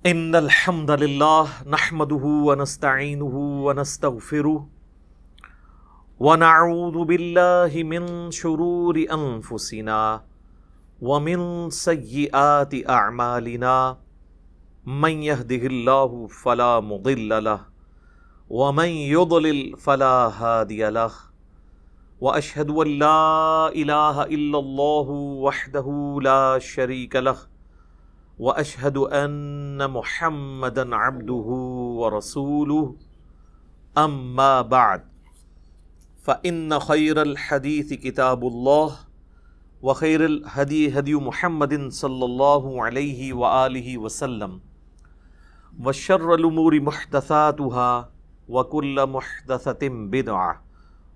ان الحمد للہ نحمده ونستعینه ونستغفره ونعوذ باللہ من شرور انفسنا ومن سیئات اعمالنا من يهده اللہ فلا مضل له ومن يضلل فلا هادی له واشهد ان لا الہ الا اللہ وحدہ لا شریک له واشهد ان محمدا عبده ورسوله اما بعد فان خير الحديث كتاب الله وخير الهدي هدي محمد صلى الله عليه وآله وسلم وشر الامور محدثاتها وكل محدثة بدعة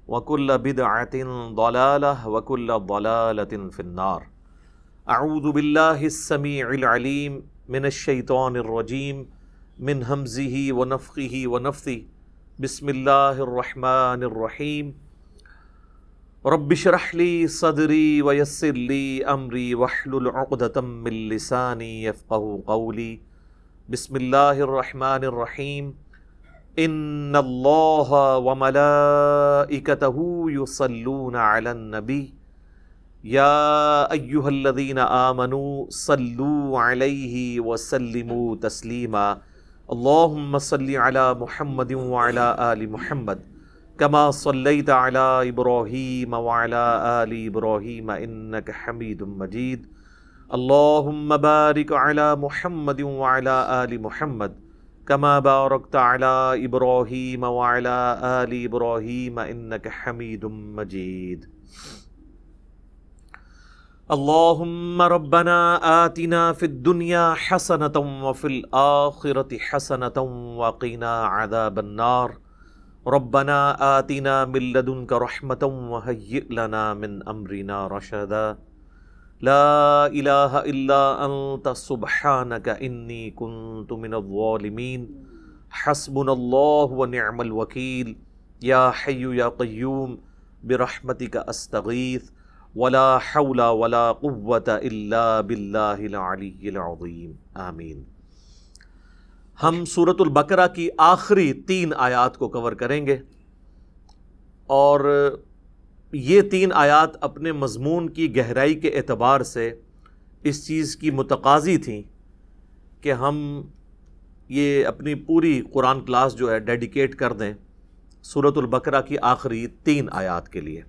وكل بدعة ضلالة وكل ضلالة في النار. اعوذ باللہ السمیع العلیم من الشیطان الرجیم من ہمزہ ونفخہ ونفثہ. بسم اللہ الرحمن الرحیم. رب اشرح لی صدری ویسر لی امری واحلل عقدۃ من لسانی یفقہوا قولی. بسم اللہ الرحمن الرحیم. ان اللہ وملائکتہ یصلون علی النبی یا ایہا الذین آمنوا صلوا علیہ وسلموا تسلیما. اللہم صل علی محمد وعلی آل محمد کما صلیت علی ابراہیم وعلی آل ابراہیم انک حمید مجید. اللہم بارک علی محمد وعلی آل محمد کما بارکت علی ابراہیم وعلی آل ابراہیم انک حمید مجید. اللہم ربنا آتنا فی الدنیا حسنة وفی الآخرة حسنة وقنا عذاب النار. ربنا آتنا من لدنک رحمة وہیئ لنا من امرنا رشدا. لا الہ الا انت سبحانک انی کنت من الظالمین. حسبنا اللہ ونعم الوکیل. یا حی یا قیوم برحمتک استغیث ولا حول ولا قوة الا باللہ العلی العظیم. آمین. ہم سورۃ البقرہ کی آخری 3 آیات کو کور کریں گے، اور یہ 3 آیات اپنے مضمون کی گہرائی کے اعتبار سے اس چیز کی متقاضی تھیں کہ ہم یہ اپنی پوری قرآن کلاس جو ہے ڈیڈیکیٹ کر دیں سورۃ البقرہ کی آخری 3 آیات کے لیے.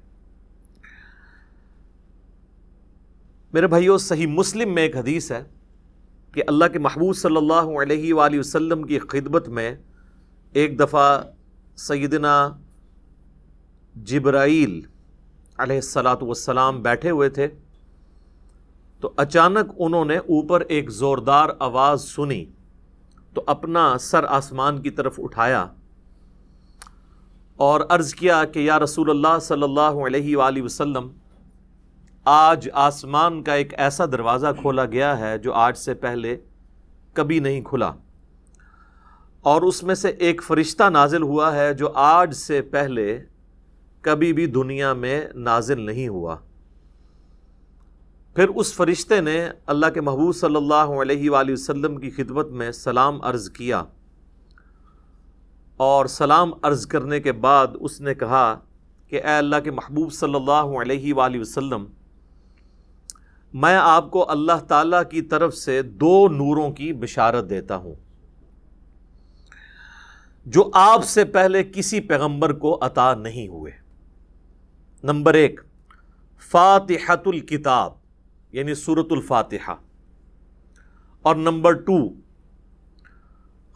میرے بھائیو، صحیح مسلم میں ایک حدیث ہے کہ اللہ کے محبوب صلی اللہ علیہ وآلہ وسلم کی خدمت میں ایک دفعہ سیدنا جبرائیل علیہ السلام بیٹھے ہوئے تھے، تو اچانک انہوں نے اوپر ایک زوردار آواز سنی تو اپنا سر آسمان کی طرف اٹھایا اور عرض کیا کہ یا رسول اللہ صلی اللہ علیہ وآلہ وسلم، آج آسمان کا ایک ایسا دروازہ کھولا گیا ہے جو آج سے پہلے کبھی نہیں کھلا، اور اس میں سے ایک فرشتہ نازل ہوا ہے جو آج سے پہلے کبھی بھی دنیا میں نازل نہیں ہوا. پھر اس فرشتے نے اللہ کے محبوب صلی اللہ علیہ وآلہ وسلم کی خدمت میں سلام عرض کیا، اور سلام عرض کرنے کے بعد اس نے کہا کہ اے اللہ کے محبوب صلی اللہ علیہ وآلہ وسلم، میں آپ کو اللہ تعالیٰ کی طرف سے 2 نوروں کی بشارت دیتا ہوں جو آپ سے پہلے کسی پیغمبر کو عطا نہیں ہوئے. نمبر 1، فاتحۃ الکتاب یعنی سورۃ الفاتحہ، اور نمبر 2،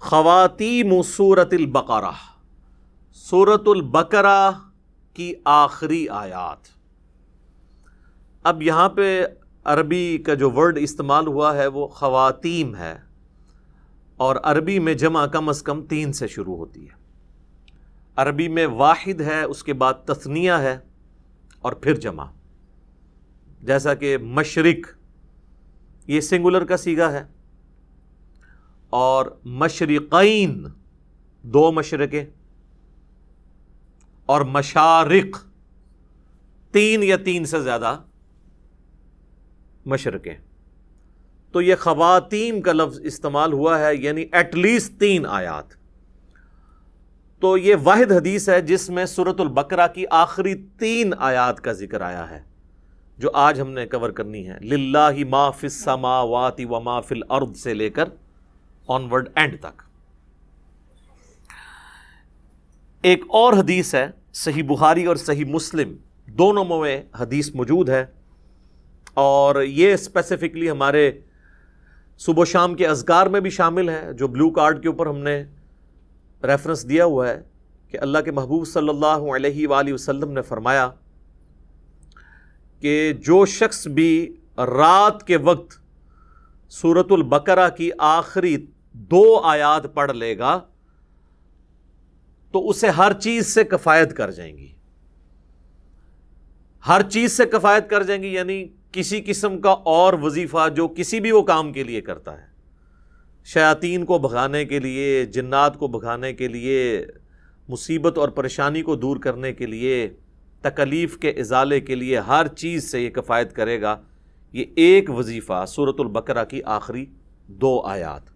خواتیم سورۃ البقرہ، سورۃ البقرہ کی آخری آیات. اب یہاں پہ عربی کا جو ورڈ استعمال ہوا ہے وہ خواتیم ہے، اور عربی میں جمع کم از کم 3 سے شروع ہوتی ہے. عربی میں واحد ہے، اس کے بعد تثنیہ ہے، اور پھر جمع. جیسا کہ مشرق یہ سنگولر کا صیغہ ہے، اور مشرقین 2 مشرقیں، اور مشارق 3 یا 3 سے زیادہ مشرقیں. تو یہ خواتین کا لفظ استعمال ہوا ہے، یعنی ایٹ لیسٹ 3 آیات۔ تو یہ واحد حدیث ہے جس میں سورۃ البقرہ کی آخری 3 آیات کا ذکر آیا ہے، جو آج ہم نے کور کرنی ہے، للہ ما فی السماوات و ما فی الارض سے لے کر آنورڈ اینڈ تک۔ ایک اور حدیث ہے، صحیح بخاری اور صحیح مسلم دونوں میں حدیث موجود ہے، اور یہ اسپیسیفکلی ہمارے صبح و شام کے اذکار میں بھی شامل ہے، جو بلو کارڈ کے اوپر ہم نے ریفرنس دیا ہوا ہے کہ اللہ کے محبوب صلی اللہ علیہ وآلہ وسلم نے فرمایا کہ جو شخص بھی رات کے وقت سورۃ البقرہ کی آخری 2 آیات پڑھ لے گا تو اسے ہر چیز سے کفایت کر جائیں گی، ہر چیز سے کفایت کر جائیں گی، یعنی کسی قسم کا اور وظیفہ جو کسی بھی وہ کام کے لیے کرتا ہے، شیاطین کو بھگانے کے لیے، جنات کو بھگانے کے لیے، مصیبت اور پریشانی کو دور کرنے کے لیے، تکلیف کے ازالے کے لیے، ہر چیز سے یہ کفایت کرے گا یہ ایک وظیفہ سورۃ البقرہ کی آخری 2 آیات۔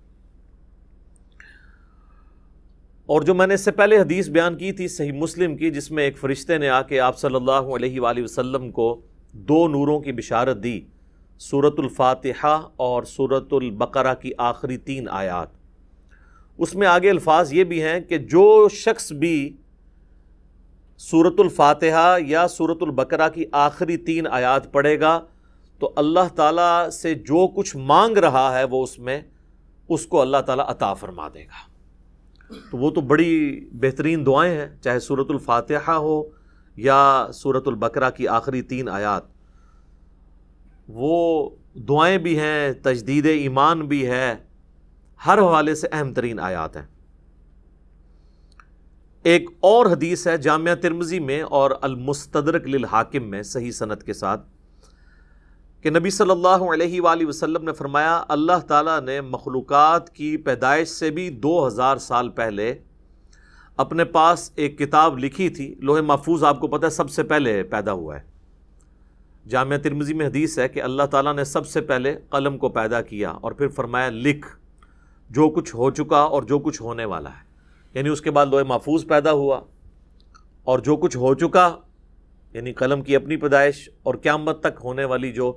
اور جو میں نے اس سے پہلے حدیث بیان کی تھی صحیح مسلم کی، جس میں ایک فرشتے نے آ کے آپ صلی اللہ علیہ وآلہ وسلم کو 2 نوروں کی بشارت دی، سورۃ الفاتحہ اور سورۃ البقرہ کی آخری 3 آیات۔ اس میں آگے الفاظ یہ بھی ہیں کہ جو شخص بھی سورۃ الفاتحہ یا سورۃ البقرہ کی آخری 3 آیات پڑھے گا تو اللہ تعالیٰ سے جو کچھ مانگ رہا ہے وہ اس کو اللہ تعالیٰ عطا فرما دے گا۔ تو وہ تو بڑی بہترین دعائیں ہیں، چاہے سورۃ الفاتحہ ہو یا سورۃ البقرہ کی آخری 3 آیات، وہ دعائیں بھی ہیں، تجدید ایمان بھی ہے، ہر حوالے سے اہم ترین آیات ہیں۔ ایک اور حدیث ہے جامعہ ترمذی میں اور المستدرک للحاکم میں صحیح سند کے ساتھ کہ نبی صلی اللہ علیہ وآلہ وسلم نے فرمایا اللہ تعالیٰ نے مخلوقات کی پیدائش سے بھی 2000 سال پہلے اپنے پاس ایک کتاب لکھی تھی۔ لوح محفوظ آپ کو پتہ ہے سب سے پہلے پیدا ہوا ہے۔ جامعہ ترمذی میں حدیث ہے کہ اللہ تعالیٰ نے سب سے پہلے قلم کو پیدا کیا اور پھر فرمایا لکھ جو کچھ ہو چکا اور جو کچھ ہونے والا ہے، یعنی اس کے بعد لوح محفوظ پیدا ہوا اور جو کچھ ہو چکا یعنی قلم کی اپنی پیدائش اور قیامت تک ہونے والی جو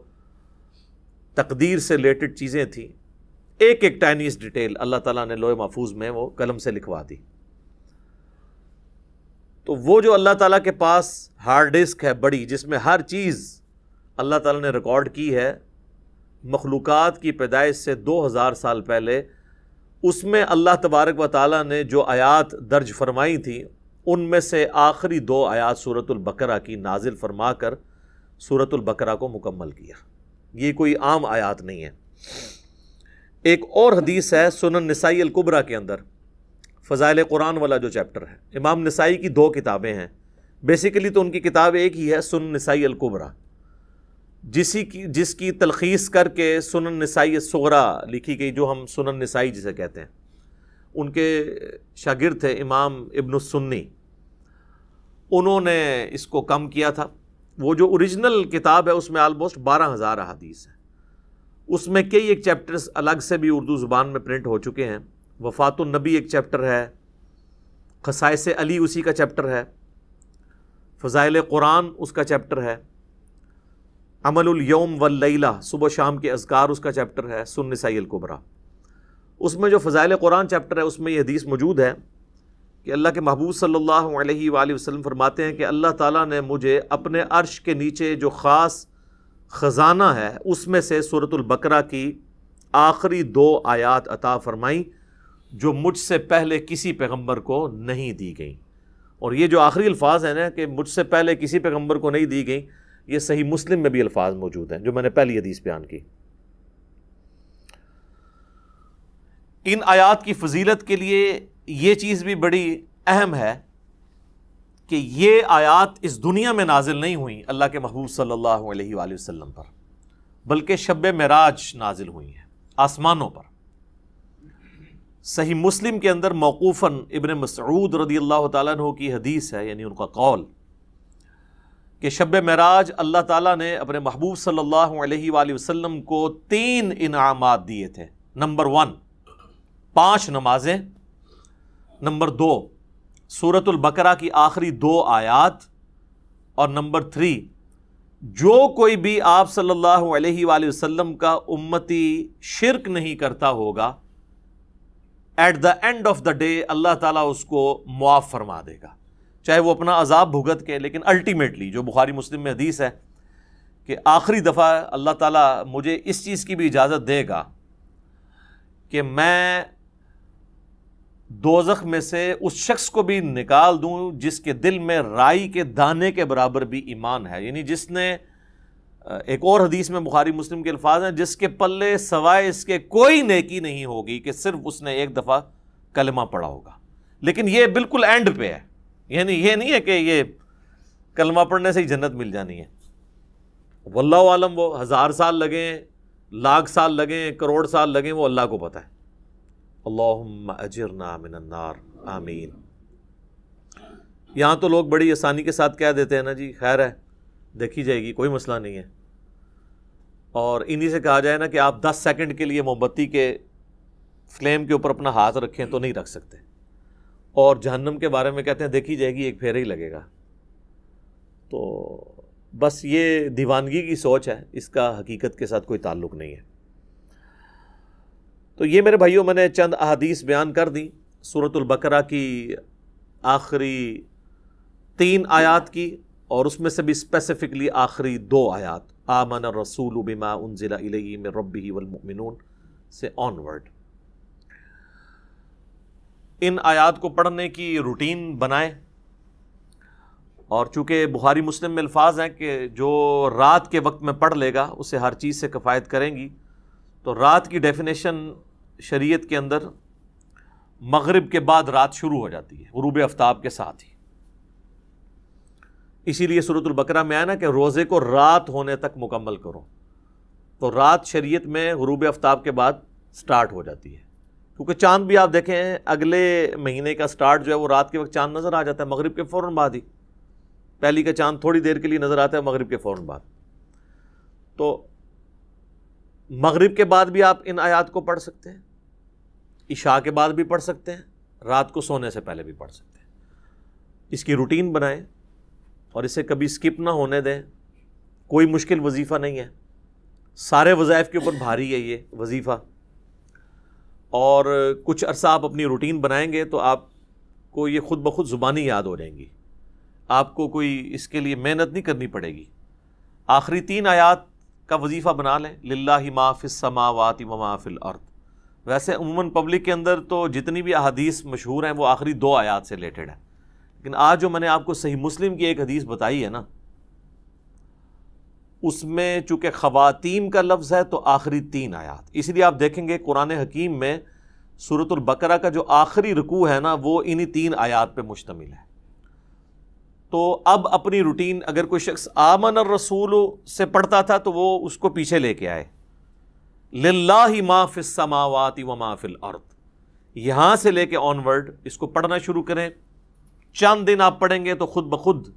تقدیر سے ریلیٹڈ چیزیں تھیں، ایک ایک ٹائنیز ڈیٹیل اللہ تعالیٰ نے لوح محفوظ میں وہ قلم سے لکھوا دی۔ تو وہ جو اللہ تعالیٰ کے پاس ہارڈ ڈسک ہے بڑی، جس میں ہر چیز اللہ تعالیٰ نے ریکارڈ کی ہے مخلوقات کی پیدائش سے 2000 سال پہلے، اس میں اللہ تبارک و تعالیٰ نے جو آیات درج فرمائی تھیں ان میں سے آخری 2 آیات سورۃ البقرہ کی نازل فرما کر سورۃ البقرہ کو مکمل کیا۔ یہ کوئی عام آیات نہیں ہے۔ ایک اور حدیث ہے سنن نسائی الکبریٰ کے اندر، فضائل قرآن والا جو چیپٹر ہے، امام نسائی کی 2 کتابیں ہیں، بیسیکلی تو ان کی کتاب ایک ہی ہے سنن نسائی الکبریٰ، جس کی تلخیص کر کے سنن نسائی الصغریٰ لکھی گئی، جو ہم سنن نسائی جسے کہتے ہیں۔ ان کے شاگرد تھے امام ابن السنی، انہوں نے اس کو کم کیا تھا۔ وہ جو اوریجنل کتاب ہے اس میں آلموسٹ 12,000 احادیث ہیں، اس میں کئی ایک چیپٹرز الگ سے بھی اردو زبان میں پرنٹ ہو چکے ہیں۔ وفات النبی ایک چیپٹر ہے، خصائص علی اسی کا چیپٹر ہے، فضائل قرآن اس کا چیپٹر ہے، عمل الیوم واللیلہ صبح شام کے اذکار اس کا چیپٹر ہے، سنن نسائی الکبریٰ۔ اس میں جو فضائل قرآن چیپٹر ہے اس میں یہ حدیث موجود ہے کہ اللہ کے محبوب صلی اللہ علیہ وآلہ وسلم فرماتے ہیں کہ اللہ تعالیٰ نے مجھے اپنے عرش کے نیچے جو خاص خزانہ ہے اس میں سے سورۃ البقرہ کی آخری 2 آیات عطا فرمائیں جو مجھ سے پہلے کسی پیغمبر کو نہیں دی گئیں۔ اور یہ جو آخری الفاظ ہیں نا کہ مجھ سے پہلے کسی پیغمبر کو نہیں دی گئیں، یہ صحیح مسلم میں بھی الفاظ موجود ہیں جو میں نے پہلی حدیث بیان کی۔ ان آیات کی فضیلت کے لیے یہ چیز بھی بڑی اہم ہے کہ یہ آیات اس دنیا میں نازل نہیں ہوئیں اللہ کے محبوب صلی اللہ علیہ وآلہ وسلم پر، بلکہ شب معراج نازل ہوئی ہیں آسمانوں پر۔ صحیح مسلم کے اندر موقوفاً ابن مسعود رضی اللہ تعالیٰ عنہ کی حدیث ہے، یعنی ان کا قول کہ شب معراج اللہ تعالیٰ نے اپنے محبوب صلی اللہ علیہ وآلہ وسلم کو 3 انعامات دیے تھے۔ نمبر 1 5 نمازیں، نمبر 2 سورۃ البقرہ کی آخری 2 آیات، اور نمبر 3 جو کوئی بھی آپ صلی اللہ علیہ وآلہ وسلم کا امتی شرک نہیں کرتا ہوگا، at the end of the day اللہ تعالیٰ اس کو معاف فرما دے گا، چاہے وہ اپنا عذاب بھگت کے، لیکن الٹیمیٹلی جو بخاری مسلم میں حدیث ہے کہ آخری دفعہ اللہ تعالیٰ مجھے اس چیز کی بھی اجازت دے گا کہ میں دوزخ میں سے اس شخص کو بھی نکال دوں جس کے دل میں رائی کے دانے کے برابر بھی ایمان ہے، یعنی جس نے، ایک اور حدیث میں بخاری مسلم کے الفاظ ہیں، جس کے پلے سوائے اس کے کوئی نیکی نہیں ہوگی کہ صرف اس نے ایک دفعہ کلمہ پڑھا ہوگا۔ لیکن یہ بالکل اینڈ پہ ہے، یعنی یہ نہیں ہے کہ یہ کلمہ پڑھنے سے ہی جنت مل جانی ہے۔ واللہ عالم، وہ 1000 سال لگیں، لاکھ سال لگیں، کروڑ سال لگیں، وہ اللہ کو پتہ ہے۔ اللہم اجرنا من النار، آمین۔ یہاں تو لوگ بڑی آسانی کے ساتھ کہہ دیتے ہیں نا جی خیر ہے، دیکھی جائے گی، کوئی مسئلہ نہیں ہے، اور انہی سے کہا جائے نا کہ آپ 10 سیکنڈ کے لیے موم بتی کے فلیم کے اوپر اپنا ہاتھ رکھیں تو نہیں رکھ سکتے، اور جہنم کے بارے میں کہتے ہیں دیکھی جائے گی، ایک پھیرا ہی لگے گا۔ تو بس یہ دیوانگی کی سوچ ہے، اس کا حقیقت کے ساتھ کوئی تعلق نہیں ہے۔ تو یہ میرے بھائیوں میں نے چند احادیث بیان کر دی سورۃ البقرہ کی آخری 3 آیات کی، اور اس میں سے بھی اسپیسیفکلی آخری 2 آیات، آمن الرسول بما انزل الیہ من ربہ والمؤمنون سے آنورڈ۔ ان آیات کو پڑھنے کی روٹین بنائیں، اور چونکہ بخاری مسلم میں الفاظ ہیں کہ جو رات کے وقت میں پڑھ لے گا اسے ہر چیز سے کفایت کریں گی، تو رات کی ڈیفینیشن شریعت کے اندر مغرب کے بعد رات شروع ہو جاتی ہے، غروب آفتاب کے ساتھ ہی۔ اسی لیے سورۃ البقرہ میں آیا نا کہ روزے کو رات ہونے تک مکمل کرو، تو رات شریعت میں غروب آفتاب کے بعد سٹارٹ ہو جاتی ہے، کیونکہ چاند بھی آپ دیکھیں اگلے مہینے کا سٹارٹ جو ہے وہ رات کے وقت چاند نظر آ جاتا ہے، مغرب کے فوراً بعد ہی۔ پہلی کا چاند تھوڑی دیر کے لیے نظر آتا ہے مغرب کے فوراً بعد، تو مغرب کے بعد بھی آپ ان آیات کو پڑھ سکتے ہیں، عشاء کے بعد بھی پڑھ سکتے ہیں، رات کو سونے سے پہلے بھی پڑھ سکتے ہیں۔ اس کی روٹین بنائیں اور اسے کبھی سکپ نہ ہونے دیں، کوئی مشکل وظیفہ نہیں ہے، سارے وظائف کے اوپر بھاری ہے یہ وظیفہ، اور کچھ عرصہ آپ اپنی روٹین بنائیں گے تو آپ کو یہ خود بخود زبانی یاد ہو جائیں گی، آپ کو کوئی اس کے لیے محنت نہیں کرنی پڑے گی۔ آخری 3 آیات کا وظیفہ بنا لیں، للہ ما فی السماوات و ما فی الارض۔ ویسے عموماً پبلک کے اندر تو جتنی بھی احادیث مشہور ہیں وہ آخری 2 آیات سے ریلیٹڈ ہیں، لیکن آج جو میں نے آپ کو صحیح مسلم کی ایک حدیث بتائی ہے نا، اس میں چونکہ خواتین کا لفظ ہے تو آخری 3 آیات، اس لیے آپ دیکھیں گے قرآن حکیم میں سورۃ البقرہ کا جو آخری رکوع ہے نا وہ انہی 3 آیات پہ مشتمل ہے۔ تو اب اپنی روٹین، اگر کوئی شخص آمن الرسول سے پڑھتا تھا تو وہ اس کو پیچھے لے کے آئے، للہ ما فی السماوات و ما فی الارض، یہاں سے لے کے آنورڈ اس کو پڑھنا شروع کریں۔ چند دن آپ پڑھیں گے تو خود بخود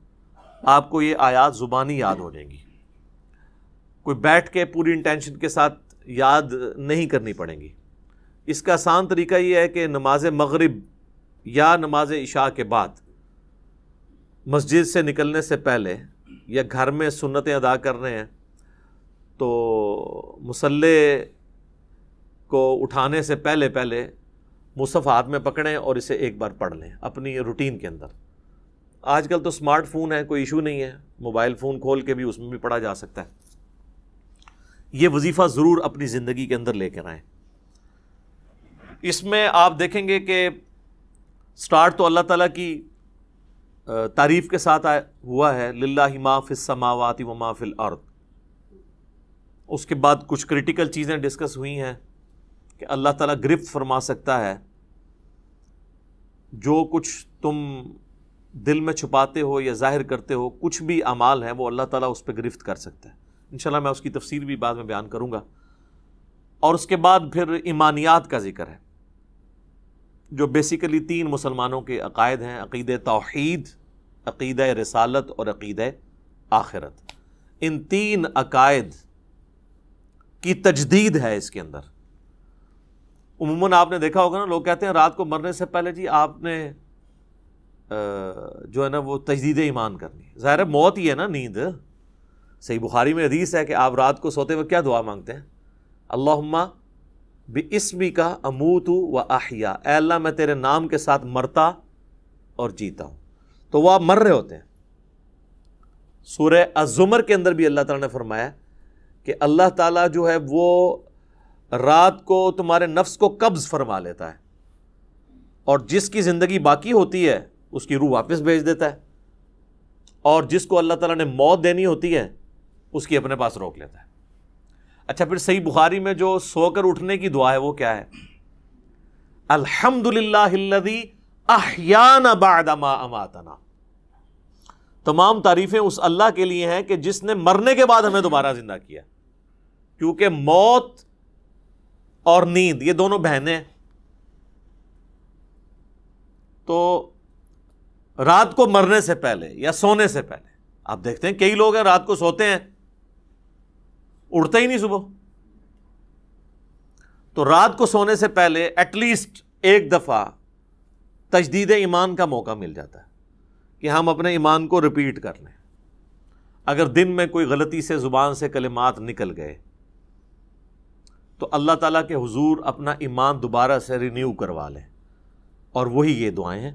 آپ کو یہ آیات زبانی یاد ہو جائیں گی، کوئی بیٹھ کے پوری انٹینشن کے ساتھ یاد نہیں کرنی پڑیں گی۔ اس کا آسان طریقہ یہ ہے کہ نماز مغرب یا نماز عشاء کے بعد مسجد سے نکلنے سے پہلے یا گھر میں سنتیں ادا کر رہے ہیں تو مصلی کو اٹھانے سے پہلے مصحف ہاتھ میں پکڑیں اور اسے ایک بار پڑھ لیں اپنی روٹین کے اندر۔ آج کل تو سمارٹ فون ہے، کوئی ایشو نہیں ہے، موبائل فون کھول کے بھی اس میں بھی پڑھا جا سکتا ہے۔ یہ وظیفہ ضرور اپنی زندگی کے اندر لے کر آئیں۔ اس میں آپ دیکھیں گے کہ سٹارٹ تو اللہ تعالیٰ کی تعریف کے ساتھ ہوا ہے، للہ ما فی السماوات و ما فی الارض۔ اس کے بعد کچھ کریٹیکل چیزیں ڈسکس ہوئی ہیں کہ اللہ تعالیٰ گرفت فرما سکتا ہے، جو کچھ تم دل میں چھپاتے ہو یا ظاہر کرتے ہو، کچھ بھی اعمال ہیں وہ اللہ تعالیٰ اس پہ گرفت کر سکتا ہے۔ انشاءاللہ میں اس کی تفسیر بھی بعد میں بیان کروں گا۔ اور اس کے بعد پھر ایمانیات کا ذکر ہے، جو بیسیکلی 3 مسلمانوں کے عقائد ہیں، عقیدہ توحید، عقیدہ رسالت اور عقیدہ آخرت، ان 3 عقائد کی تجدید ہے اس کے اندر۔ عموماً آپ نے دیکھا ہوگا نا، لوگ کہتے ہیں رات کو مرنے سے پہلے جی آپ نے جو ہے نا وہ تجدید ایمان کرنی ہے۔ ظاہر ہے موت ہی ہے نا، نیند۔ صحیح بخاری میں حدیث ہے کہ آپ رات کو سوتے وقت کیا دعا مانگتے ہیں؟ اللہم بِاسْمِکَ اموت و احیا، اے اللہ میں تیرے نام کے ساتھ مرتا اور جیتا ہوں۔ تو وہ آپ مر رہے ہوتے ہیں۔ سورہ الزمر کے اندر بھی اللہ تعالیٰ نے فرمایا کہ اللہ تعالیٰ جو ہے وہ رات کو تمہارے نفس کو قبض فرما لیتا ہے، اور جس کی زندگی باقی ہوتی ہے اس کی روح واپس بھیج دیتا ہے، اور جس کو اللہ تعالیٰ نے موت دینی ہوتی ہے اس کی اپنے پاس روک لیتا ہے۔ اچھا، پھر صحیح بخاری میں جو سو کر اٹھنے کی دعا ہے وہ کیا ہے؟ الحمدللہ الذی احیانا بعد ما اماتنا۔ تمام تعریفیں اس اللہ کے لیے ہیں کہ جس نے مرنے کے بعد ہمیں دوبارہ زندہ کیا، کیونکہ موت اور نیند یہ دونوں بہنیں ہیں۔ تو رات کو مرنے سے پہلے یا سونے سے پہلے آپ دیکھتے ہیں کئی لوگ ہیں رات کو سوتے ہیں اٹھتے ہی نہیں صبح۔ تو رات کو سونے سے پہلے ایٹ لیسٹ ایک دفعہ تجدید ایمان کا موقع مل جاتا ہے کہ ہم اپنے ایمان کو ریپیٹ کر لیں۔ اگر دن میں کوئی غلطی سے زبان سے کلمات نکل گئے تو اللہ تعالیٰ کے حضور اپنا ایمان دوبارہ سے رینیو کروا لیں، اور وہی یہ دعائیں ہیں۔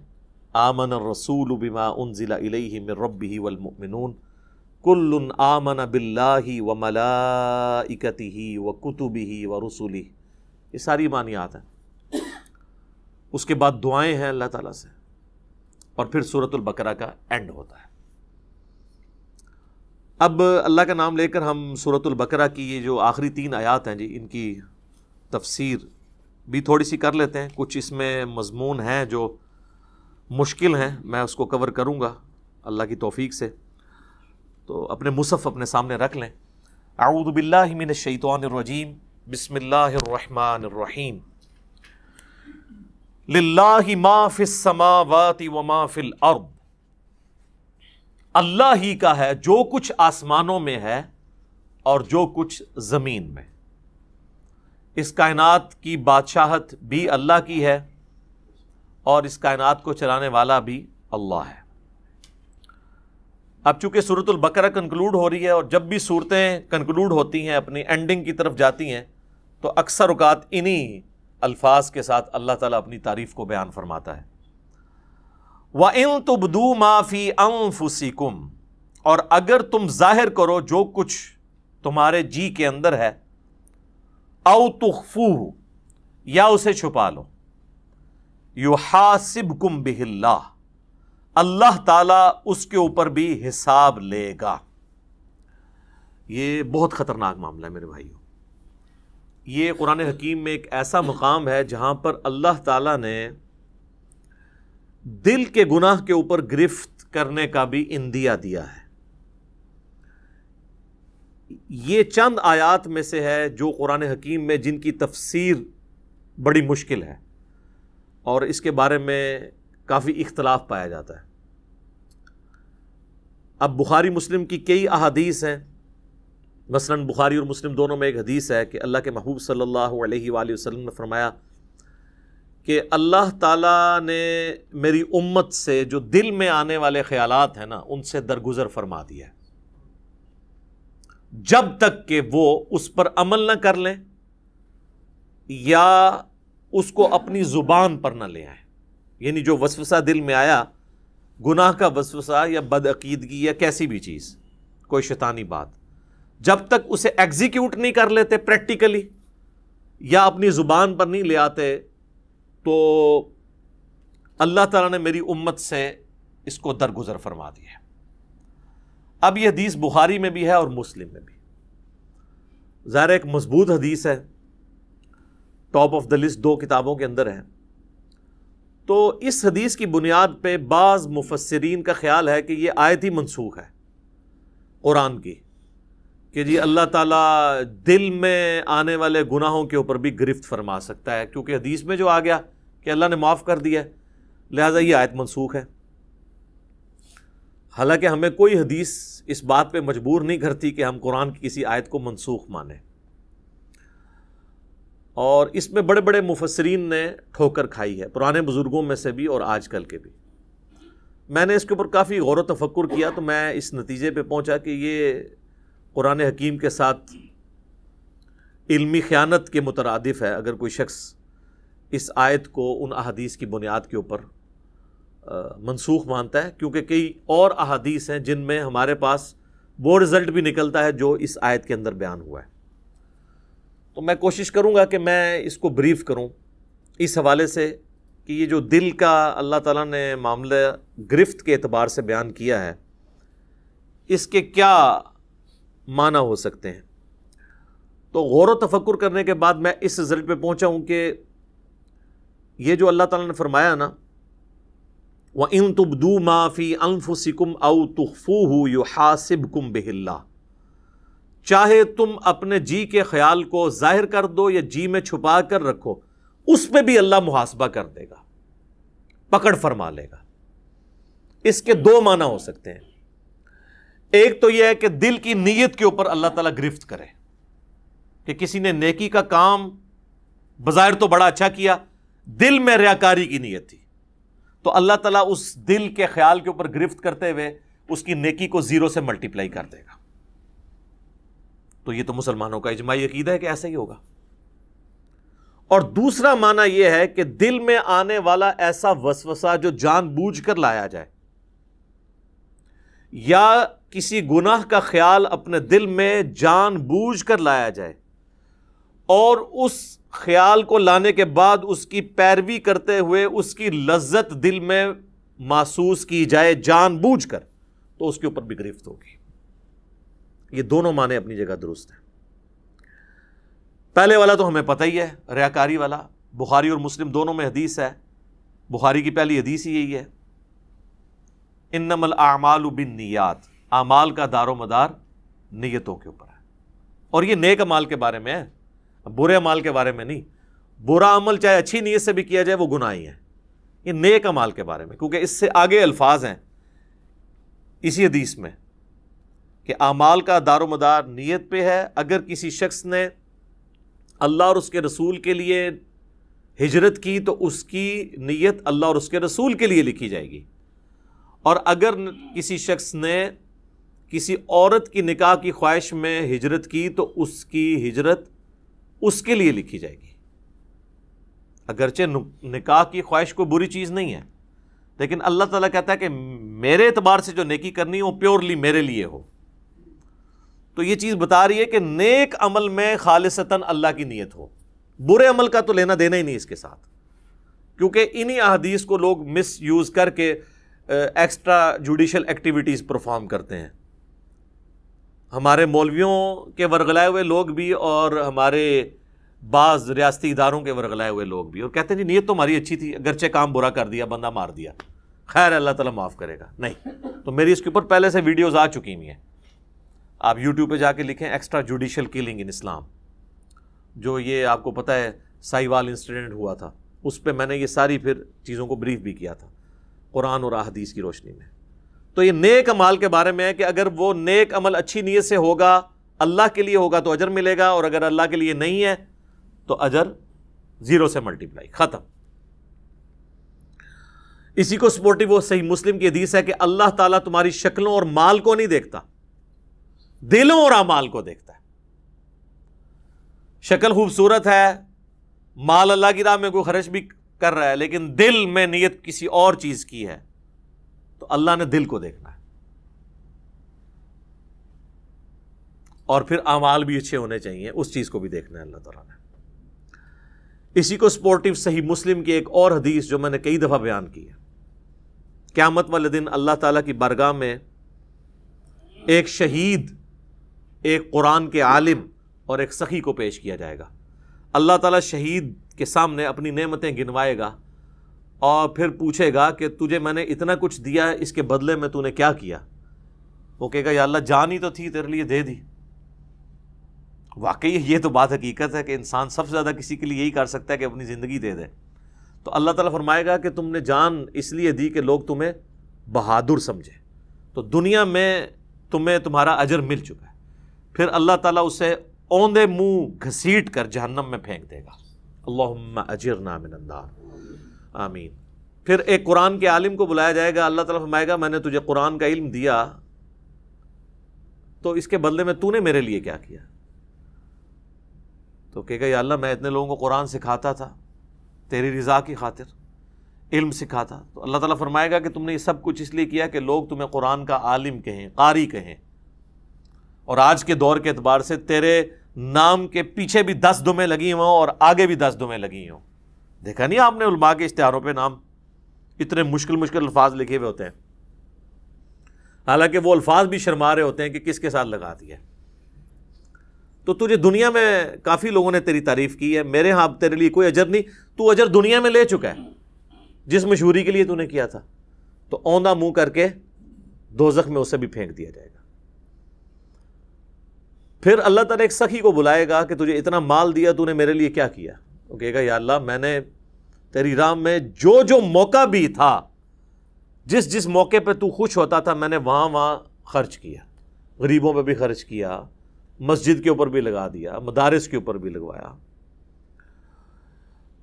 آمن الرسول بما انزل الیہ من ربہ والمؤمنون کل آمن باللہ وملائکتہ وکتبہ ورسلہ، یہ ساری ایمانیات ہیں۔ اس کے بعد دعائیں ہیں اللہ تعالیٰ سے، اور پھر سورۃ البقرہ کا اینڈ ہوتا ہے۔ اب اللہ کا نام لے کر ہم سورۃ البقرہ کی یہ جو آخری 3 آیات ہیں جی، ان کی تفسیر بھی تھوڑی سی کر لیتے ہیں۔ کچھ اس میں مضمون ہیں جو مشکل ہیں، میں اس کو کور کروں گا اللہ کی توفیق سے۔ تو اپنے مصحف اپنے سامنے رکھ لیں۔ اعوذ باللہ من الشیطان الرجیم، بسم اللہ الرحمن الرحیم۔ للہ ما فی السماوات وما فی الارض، اللہ ہی کا ہے جو کچھ آسمانوں میں ہے اور جو کچھ زمین میں۔ اس کائنات کی بادشاہت بھی اللہ کی ہے، اور اس کائنات کو چلانے والا بھی اللہ ہے۔ اب چونکہ سورۃ البقرہ کنکلوڈ ہو رہی ہے، اور جب بھی صورتیں کنکلوڈ ہوتی ہیں اپنی اینڈنگ کی طرف جاتی ہیں تو اکثر اوقات انہی الفاظ کے ساتھ اللہ تعالیٰ اپنی تعریف کو بیان فرماتا ہے۔ وَإِن تُبْدُوا مَا فِي أَنفُسِكُمْ، اور اگر تم ظاہر کرو جو کچھ تمہارے جی کے اندر ہے، أَوْ تُخْفُوهُ، یا اسے چھپا لو، يُحَاسِبْكُمْ بِهِ اللَّهُ، اللہ تعالیٰ اس کے اوپر بھی حساب لے گا۔ یہ بہت خطرناک معاملہ ہے میرے بھائیوں۔ یہ قرآن حکیم میں ایک ایسا مقام ہے جہاں پر اللہ تعالیٰ نے دل کے گناہ کے اوپر گرفت کرنے کا بھی اندیہ دیا ہے۔ یہ چند آیات میں سے ہے جو قرآن حکیم میں جن کی تفسیر بڑی مشکل ہے، اور اس کے بارے میں کافی اختلاف پایا جاتا ہے۔ اب بخاری مسلم کی کئی احادیث ہیں، مثلا بخاری اور مسلم دونوں میں ایک حدیث ہے کہ اللہ کے محبوب صلی اللہ علیہ وآلہ وسلم نے فرمایا کہ اللہ تعالیٰ نے میری امت سے جو دل میں آنے والے خیالات ہیں نا ان سے درگزر فرما دیا ہے، جب تک کہ وہ اس پر عمل نہ کر لیں یا اس کو اپنی زبان پر نہ لے آئیں۔ یعنی جو وسوسہ دل میں آیا، گناہ کا وسوسہ یا بدعقیدگی یا کیسی بھی چیز، کوئی شیطانی بات، جب تک اسے ایگزیکیوٹ نہیں کر لیتے پریکٹیکلی یا اپنی زبان پر نہیں لے آتے، تو اللہ تعالیٰ نے میری امت سے اس کو درگزر فرما دیا ہے۔ اب یہ حدیث بخاری میں بھی ہے اور مسلم میں بھی، ظاہر ایک مضبوط حدیث ہے، ٹاپ آف دا لسٹ 2 کتابوں کے اندر ہے۔ تو اس حدیث کی بنیاد پہ بعض مفسرین کا خیال ہے کہ یہ آیت ہی منسوخ ہے قرآن کی، کہ جی اللہ تعالیٰ دل میں آنے والے گناہوں کے اوپر بھی گرفت فرما سکتا ہے، کیونکہ حدیث میں جو آ گیا کہ اللہ نے معاف کر دیا، لہٰذا یہ آیت منسوخ ہے۔ حالانکہ ہمیں کوئی حدیث اس بات پہ مجبور نہیں کرتی کہ ہم قرآن کی کسی آیت کو منسوخ مانیں، اور اس میں بڑے بڑے مفسرین نے ٹھوکر کھائی ہے، پرانے بزرگوں میں سے بھی اور آج کل کے بھی۔ میں نے اس کے اوپر کافی غور و تفکر کیا تو میں اس نتیجے پہ پہنچا کہ یہ قرآن حکیم کے ساتھ علمی خیانت کے مترادف ہے اگر کوئی شخص اس آیت کو ان احادیث کی بنیاد کے اوپر منسوخ مانتا ہے، کیونکہ کئی اور احادیث ہیں جن میں ہمارے پاس وہ رزلٹ بھی نکلتا ہے جو اس آیت کے اندر بیان ہوا ہے۔ تو میں کوشش کروں گا کہ میں اس کو بریف کروں اس حوالے سے کہ یہ جو دل کا اللہ تعالیٰ نے معاملہ گرفت کے اعتبار سے بیان کیا ہے، اس کے کیا معنی ہو سکتے ہیں۔ تو غور و تفکر کرنے کے بعد میں اس رزلٹ پہ پہنچا ہوں کہ یہ جو اللہ تعالیٰ نے فرمایا نا، وَإِن تُبْدُوا مَا فِي أَنفُسِكُمْ أَوْ تُخْفُوهُ يُحَاسِبْكُمْ بِهِ اللَّهُ، چاہے تم اپنے جی کے خیال کو ظاہر کر دو یا جی میں چھپا کر رکھو، اس پہ بھی اللہ محاسبہ کر دے گا، پکڑ فرما لے گا۔ اس کے دو معنی ہو سکتے ہیں۔ ایک تو یہ ہے کہ دل کی نیت کے اوپر اللہ تعالیٰ گرفت کرے کہ کسی نے نیکی کا کام بظاہر تو بڑا اچھا کیا، دل میں ریاکاری کی نیت تھی، تو اللہ تعالیٰ اس دل کے خیال کے اوپر گرفت کرتے ہوئے اس کی نیکی کو 0 سے ملٹیپلائی کر دے گا۔ تو یہ تو مسلمانوں کا اجماعی عقیدہ ہے کہ ایسا ہی ہوگا۔ اور دوسرا معنی یہ ہے کہ دل میں آنے والا ایسا وسوسہ جو جان بوجھ کر لایا جائے، یا کسی گناہ کا خیال اپنے دل میں جان بوجھ کر لایا جائے اور اس خیال کو لانے کے بعد اس کی پیروی کرتے ہوئے اس کی لذت دل میں محسوس کی جائے جان بوجھ کر، تو اس کے اوپر بھی گرفت ہوگی۔ یہ دونوں معنی اپنی جگہ درست ہیں۔ پہلے والا تو ہمیں پتہ ہی ہے، ریاکاری والا، بخاری اور مسلم دونوں میں حدیث ہے، بخاری کی پہلی حدیث ہی یہی ہے، انما الاعمال بالنیات، اعمال کا دار و مدار نیتوں کے اوپر ہے، اور یہ نیک اعمال کے بارے میں ہے، برے اعمال کے بارے میں نہیں۔ برا عمل چاہے اچھی نیت سے بھی کیا جائے وہ گناہ ہی ہے، یہ نیک اعمال کے بارے میں، کیونکہ اس سے آگے الفاظ ہیں اسی حدیث میں کہ اعمال کا دار و مدار نیت پہ ہے۔ اگر کسی شخص نے اللہ اور اس کے رسول کے لیے ہجرت کی تو اس کی نیت اللہ اور اس کے رسول کے لیے لکھی جائے گی، اور اگر کسی شخص نے کسی عورت کی نکاح کی خواہش میں ہجرت کی تو اس کی ہجرت اس کے لیے لکھی جائے گی۔ اگرچہ نکاح کی خواہش کوئی بری چیز نہیں ہے، لیکن اللہ تعالیٰ کہتا ہے کہ میرے اعتبار سے جو نیکی کرنی ہو پیورلی میرے لیے ہو۔ تو یہ چیز بتا رہی ہے کہ نیک عمل میں خالصتاً اللہ کی نیت ہو، برے عمل کا تو لینا دینا ہی نہیں اس کے ساتھ، کیونکہ انہی احادیث کو لوگ مس یوز کر کے ایکسٹرا جوڈیشل ایکٹیویٹیز پرفارم کرتے ہیں۔ ہمارے مولویوں کے ورغلائے ہوئے لوگ بھی اور ہمارے بعض ریاستی اداروں کے ورغلائے ہوئے لوگ بھی، اور کہتے ہیں جی نیت تو ہماری اچھی تھی، اگرچہ کام برا کر دیا، بندہ مار دیا، خیر اللہ تعالیٰ معاف کرے گا۔ نہیں، تو میری اس کے اوپر پہلے سے ویڈیوز آ چکی ہوئی ہیں، آپ یوٹیوب پہ جا کے لکھیں ایکسٹرا جوڈیشل کلنگ ان اسلام، جو یہ آپ کو پتہ ہے سائیوال انسیڈنٹ ہوا تھا، اس پہ میں نے یہ ساری پھر چیزوں کو بریف بھی کیا تھا قرآن اور احادیث کی روشنی میں۔ تو یہ نیک عمال کے بارے میں ہے کہ اگر وہ نیک عمل اچھی نیت سے ہوگا، اللہ کے لیے ہوگا تو اجر ملے گا، اور اگر اللہ کے لیے نہیں ہے تو اجر 0 سے ملٹیپلائی، ختم۔ اسی کو سپورٹو وہ صحیح مسلم کی حدیث ہے کہ اللہ تعالیٰ تمہاری شکلوں اور مال کو نہیں دیکھتا، دلوں اور اعمال کو دیکھتا ہے۔ شکل خوبصورت ہے، مال اللہ کی راہ میں کوئی خرچ بھی کر رہا ہے، لیکن دل میں نیت کسی اور چیز کی ہے، تو اللہ نے دل کو دیکھنا ہے، اور پھر اعمال بھی اچھے ہونے چاہیے، اس چیز کو بھی دیکھنا ہے اللہ تعالیٰ نے۔ اسی کو سپورٹو صحیح مسلم کی ایک اور حدیث جو میں نے کئی دفعہ بیان کی ہے، قیامت والے دن اللہ تعالیٰ کی بارگاہ میں ایک شہید، ایک قرآن کے عالم اور ایک سخی کو پیش کیا جائے گا۔ اللہ تعالیٰ شہید کے سامنے اپنی نعمتیں گنوائے گا اور پھر پوچھے گا کہ تجھے میں نے اتنا کچھ دیا، اس کے بدلے میں تو نے کیا کیا؟ وہ کہے گا یا اللہ جان ہی تو تھی، تیرے لیے دے دی۔ واقعی یہ تو بات حقیقت ہے کہ انسان سب سے زیادہ کسی کے لیے یہی کر سکتا ہے کہ اپنی زندگی دے دے۔ تو اللہ تعالیٰ فرمائے گا کہ تم نے جان اس لیے دی کہ لوگ تمہیں بہادر سمجھے، تو دنیا میں تمہیں تمہارا اجر مل چکا ہے، پھر اللہ تعالیٰ اسے اوندے منہ گھسیٹ کر جہنم میں پھینک دے گا۔ اللہم اجرنا من النار، آمین۔ پھر ایک قرآن کے عالم کو بلایا جائے گا، اللہ تعالیٰ فرمائے گا میں نے تجھے قرآن کا علم دیا تو اس کے بدلے میں تو نے میرے لیے کیا کیا؟ تو کہے گا یا اللہ میں اتنے لوگوں کو قرآن سکھاتا تھا تیری رضا کی خاطر، علم سکھاتا۔ تو اللہ تعالیٰ فرمائے گا کہ تم نے یہ سب کچھ اس لیے کیا کہ لوگ تمہیں قرآن کا عالم کہیں، قاری کہیں، اور آج کے دور کے اعتبار سے تیرے نام کے پیچھے بھی 10 دمیں لگی ہوں اور آگے بھی 10 دمیں لگی ہوں۔ دیکھا نہیں آپ نے علماء کے اشتہاروں پہ نام اتنے مشکل الفاظ لکھے ہوئے ہوتے ہیں، حالانکہ وہ الفاظ بھی شرما رہے ہوتے ہیں کہ کس کے ساتھ لگا دیا۔ تو تجھے دنیا میں کافی لوگوں نے تیری تعریف کی ہے، میرے ہاں تیرے لیے کوئی اجر نہیں، تو اجر دنیا میں لے چکا ہے جس مشہوری کے لیے تو نے کیا تھا، تو اوندا منہ کر کے دوزخ میں اسے بھی پھینک دیا جائے گا۔ پھر اللہ تعالیٰ ایک سخی کو بلائے گا کہ تجھے اتنا مال دیا، تو نے میرے لیے کیا کیا؟ وہ کہے گا یا اللہ میں نے تیری راہ میں جو موقع بھی تھا، جس موقع پہ تو خوش ہوتا تھا میں نے وہاں خرچ کیا، غریبوں پہ بھی خرچ کیا، مسجد کے اوپر بھی لگا دیا، مدارس کے اوپر بھی لگوایا،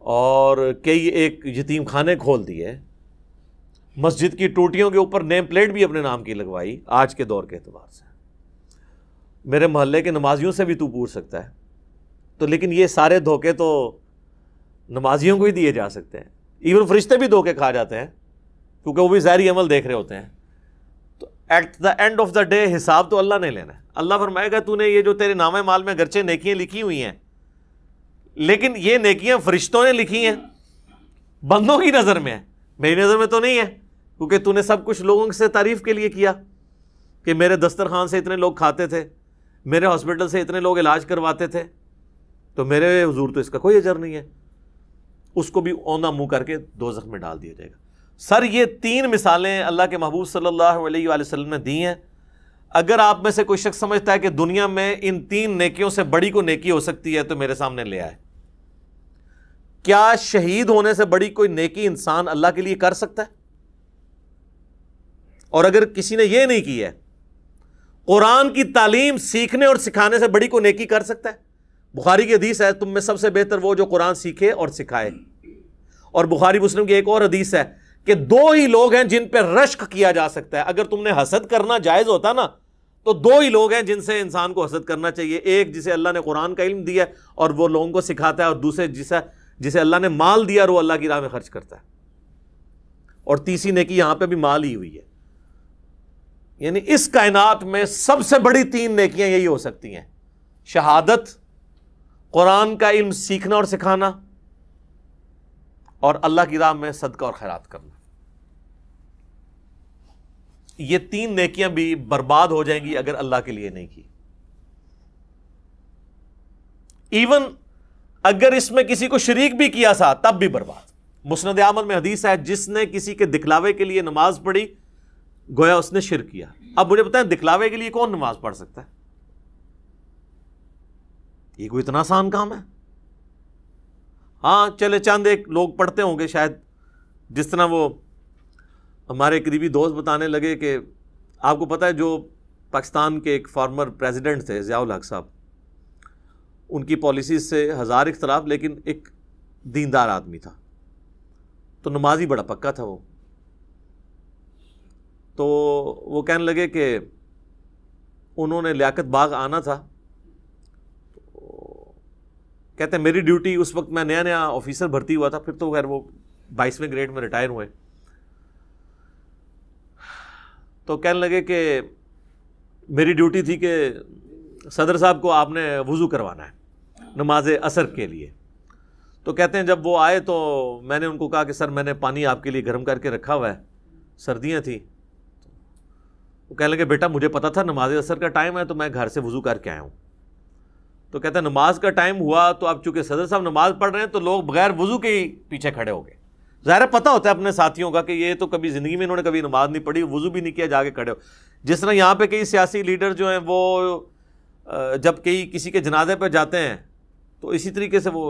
اور کئی ایک یتیم خانے کھول دیے، مسجد کی ٹوٹیوں کے اوپر نیم پلیٹ بھی اپنے نام کی لگوائی۔ آج کے دور کے اعتبار سے میرے محلے کے نمازیوں سے بھی تو پوچھ سکتا ہے، تو لیکن یہ سارے دھوکے تو نمازیوں کو ہی دیے جا سکتے ہیں، ایون فرشتے بھی دھوکے کھا جاتے ہیں کیونکہ وہ بھی ظاہری عمل دیکھ رہے ہوتے ہیں۔ تو at the end of the day حساب تو اللہ نے لینا ہے۔ اللہ فرمائے گا تو نے یہ جو تیرے نامہ مال میں گرچہ نیکیاں لکھی ہوئی ہیں، لیکن یہ نیکیاں فرشتوں نے لکھی ہیں، بندوں کی نظر میں ہے، میری نظر میں تو نہیں ہے، کیونکہ تو نے سب کچھ لوگوں سے تعریف کے لیے کیا کہ میرے دسترخوان سے اتنے لوگ کھاتے تھے، میرے ہاسپٹل سے اتنے لوگ علاج کرواتے تھے، تو میرے حضور تو اس کا کوئی اجر نہیں ہے۔ اس کو بھی اوندا منہ کر کے دوزخ میں ڈال دیا جائے گا۔ سر یہ 3 مثالیں اللہ کے محبوب صلی اللہ علیہ وآلہ وسلم نے دی ہیں۔ اگر آپ میں سے کوئی شخص سمجھتا ہے کہ دنیا میں ان 3 نیکیوں سے بڑی کوئی نیکی ہو سکتی ہے تو میرے سامنے لے آئے۔ کیا شہید ہونے سے بڑی کوئی نیکی انسان اللہ کے لیے کر سکتا ہے؟ اور اگر کسی نے یہ نہیں کی ہے، قرآن کی تعلیم سیکھنے اور سکھانے سے بڑی کوئی نیکی کر سکتا ہے؟ بخاری کی حدیث ہے تم میں سب سے بہتر وہ جو قرآن سیکھے اور سکھائے، اور بخاری مسلم کی ایک اور حدیث ہے کہ 2 ہی لوگ ہیں جن پہ رشک کیا جا سکتا ہے۔ اگر تم نے حسد کرنا جائز ہوتا نا تو 2 ہی لوگ ہیں جن سے انسان کو حسد کرنا چاہیے، ایک جسے اللہ نے قرآن کا علم دیا اور وہ لوگوں کو سکھاتا ہے، اور دوسرے جسے اللہ نے مال دیا اور وہ اللہ کی راہ میں خرچ کرتا ہے، اور تیسری نیکی یہاں پہ بھی مال ہی ہوئی ہے۔ یعنی اس کائنات میں سب سے بڑی 3 نیکیاں یہی ہو سکتی ہیں: شہادت، قرآن کا علم سیکھنا اور سکھانا، اور اللہ کی راہ میں صدقہ اور خیرات کرنا۔ یہ 3 نیکیاں بھی برباد ہو جائیں گی اگر اللہ کے لیے نہیں کی۔ ایون اگر اس میں کسی کو شریک بھی کیا سا تب بھی برباد۔ مسند احمد میں حدیث ہے جس نے کسی کے دکھلاوے کے لیے نماز پڑھی گویا اس نے شرک کیا۔ اب مجھے بتائیں دکھلاوے کے لیے کون نماز پڑھ سکتا ہے؟ یہ کوئی اتنا آسان کام ہے؟ ہاں چلے چند ایک لوگ پڑھتے ہوں گے شاید، جس طرح وہ ہمارے قریبی دوست بتانے لگے کہ آپ کو پتہ ہے جو پاکستان کے ایک فارمر پریزیڈنٹ تھے ضیاء الحق صاحب، ان کی پالیسیز سے 1000 اختلاف، لیکن ایک دیندار آدمی تھا، تو نمازی بڑا پکا تھا وہ۔ تو وہ کہنے لگے کہ انہوں نے لیاقت باغ آنا تھا، کہتے ہیں میری ڈیوٹی اس وقت میں نیا آفیسر بھرتی ہوا تھا، پھر تو خیر وہ 22ویں گریڈ میں ریٹائر ہوئے، تو کہنے لگے کہ میری ڈیوٹی تھی کہ صدر صاحب کو آپ نے وضو کروانا ہے نماز عصر کے لیے۔ تو کہتے ہیں جب وہ آئے تو میں نے ان کو کہا کہ سر میں نے پانی آپ کے لیے گرم کر کے رکھا ہوا ہے، سردیاں تھیں۔ وہ کہنے لگے بیٹا مجھے پتا تھا نماز عصر کا ٹائم ہے تو میں گھر سے وضو کر کے آیا ہوں۔ تو کہتا ہے نماز کا ٹائم ہوا تو اب چونکہ صدر صاحب نماز پڑھ رہے ہیں تو لوگ بغیر وضو کے ہی پیچھے کھڑے ہو گئے۔ ظاہر پتہ ہوتا ہے اپنے ساتھیوں کا کہ یہ تو کبھی زندگی میں انہوں نے کبھی نماز نہیں پڑھی، وضو بھی نہیں کیا، جا کے کھڑے ہو۔ جس طرح یہاں پہ کئی سیاسی لیڈر جو ہیں وہ جب کسی کے جنازے پہ جاتے ہیں تو اسی طریقے سے وہ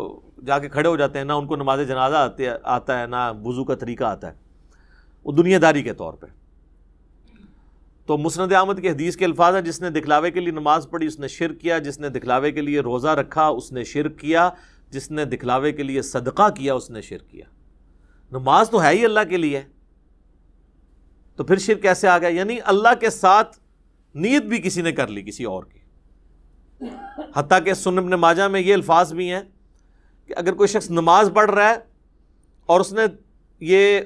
جا کے کھڑے ہو جاتے ہیں، نہ ان کو نماز جنازہ آتا ہے نہ وضو کا طریقہ آتا ہے، وہ دنیا داری کے طور پہ۔ تو مسند احمد کی حدیث کے الفاظ ہیں، جس نے دکھلاوے کے لیے نماز پڑھی اس نے شرک کیا، جس نے دکھلاوے کے لیے روزہ رکھا اس نے شرک کیا، جس نے دکھلاوے کے لیے صدقہ کیا اس نے شرک کیا۔ نماز تو ہے ہی اللہ کے لیے، تو پھر شرک کیسے آ گیا؟ یعنی اللہ کے ساتھ نیت بھی کسی نے کر لی کسی اور کی۔ حتیٰ کہ سنن ابن ماجہ میں یہ الفاظ بھی ہیں کہ اگر کوئی شخص نماز پڑھ رہا ہے اور اس نے یہ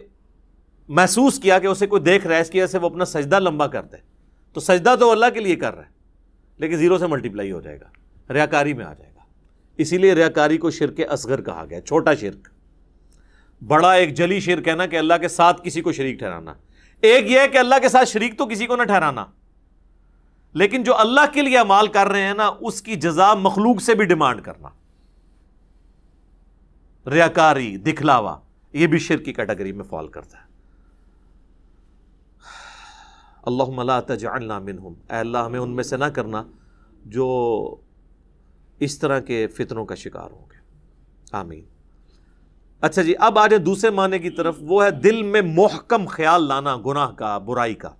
محسوس کیا کہ اسے کوئی دیکھ رہا ہے، اس کی وجہ سے وہ اپنا سجدہ لمبا کر دے، تو سجدہ تو اللہ کے لیے کر رہا ہے لیکن 0 سے ملٹیپلائی ہو جائے گا، ریاکاری میں آ جائے گا۔ اسی لیے ریاکاری کو شرک اصغر کہا گیا، چھوٹا شرک۔ بڑا ایک جلی شرک ہے نا کہ اللہ کے ساتھ کسی کو شریک ٹھہرانا، ایک یہ ہے کہ اللہ کے ساتھ شریک تو کسی کو نہ ٹھہرانا، لیکن جو اللہ کے لیے اعمال کر رہے ہیں نا اس کی جزا مخلوق سے بھی ڈیمانڈ کرنا، ریاکاری، دکھلاوا، یہ بھی شرک کی کیٹیگری میں فال کرتا ہے۔ اللہم لا تجعلنا منہم، اے اللہ ہمیں ان میں سے نہ کرنا جو اس طرح کے فتنوں کا شکار ہوں گے، آمین۔ اچھا جی، اب آ جائے دوسرے معنی کی طرف، وہ ہے دل میں محکم خیال لانا گناہ کا، برائی کا۔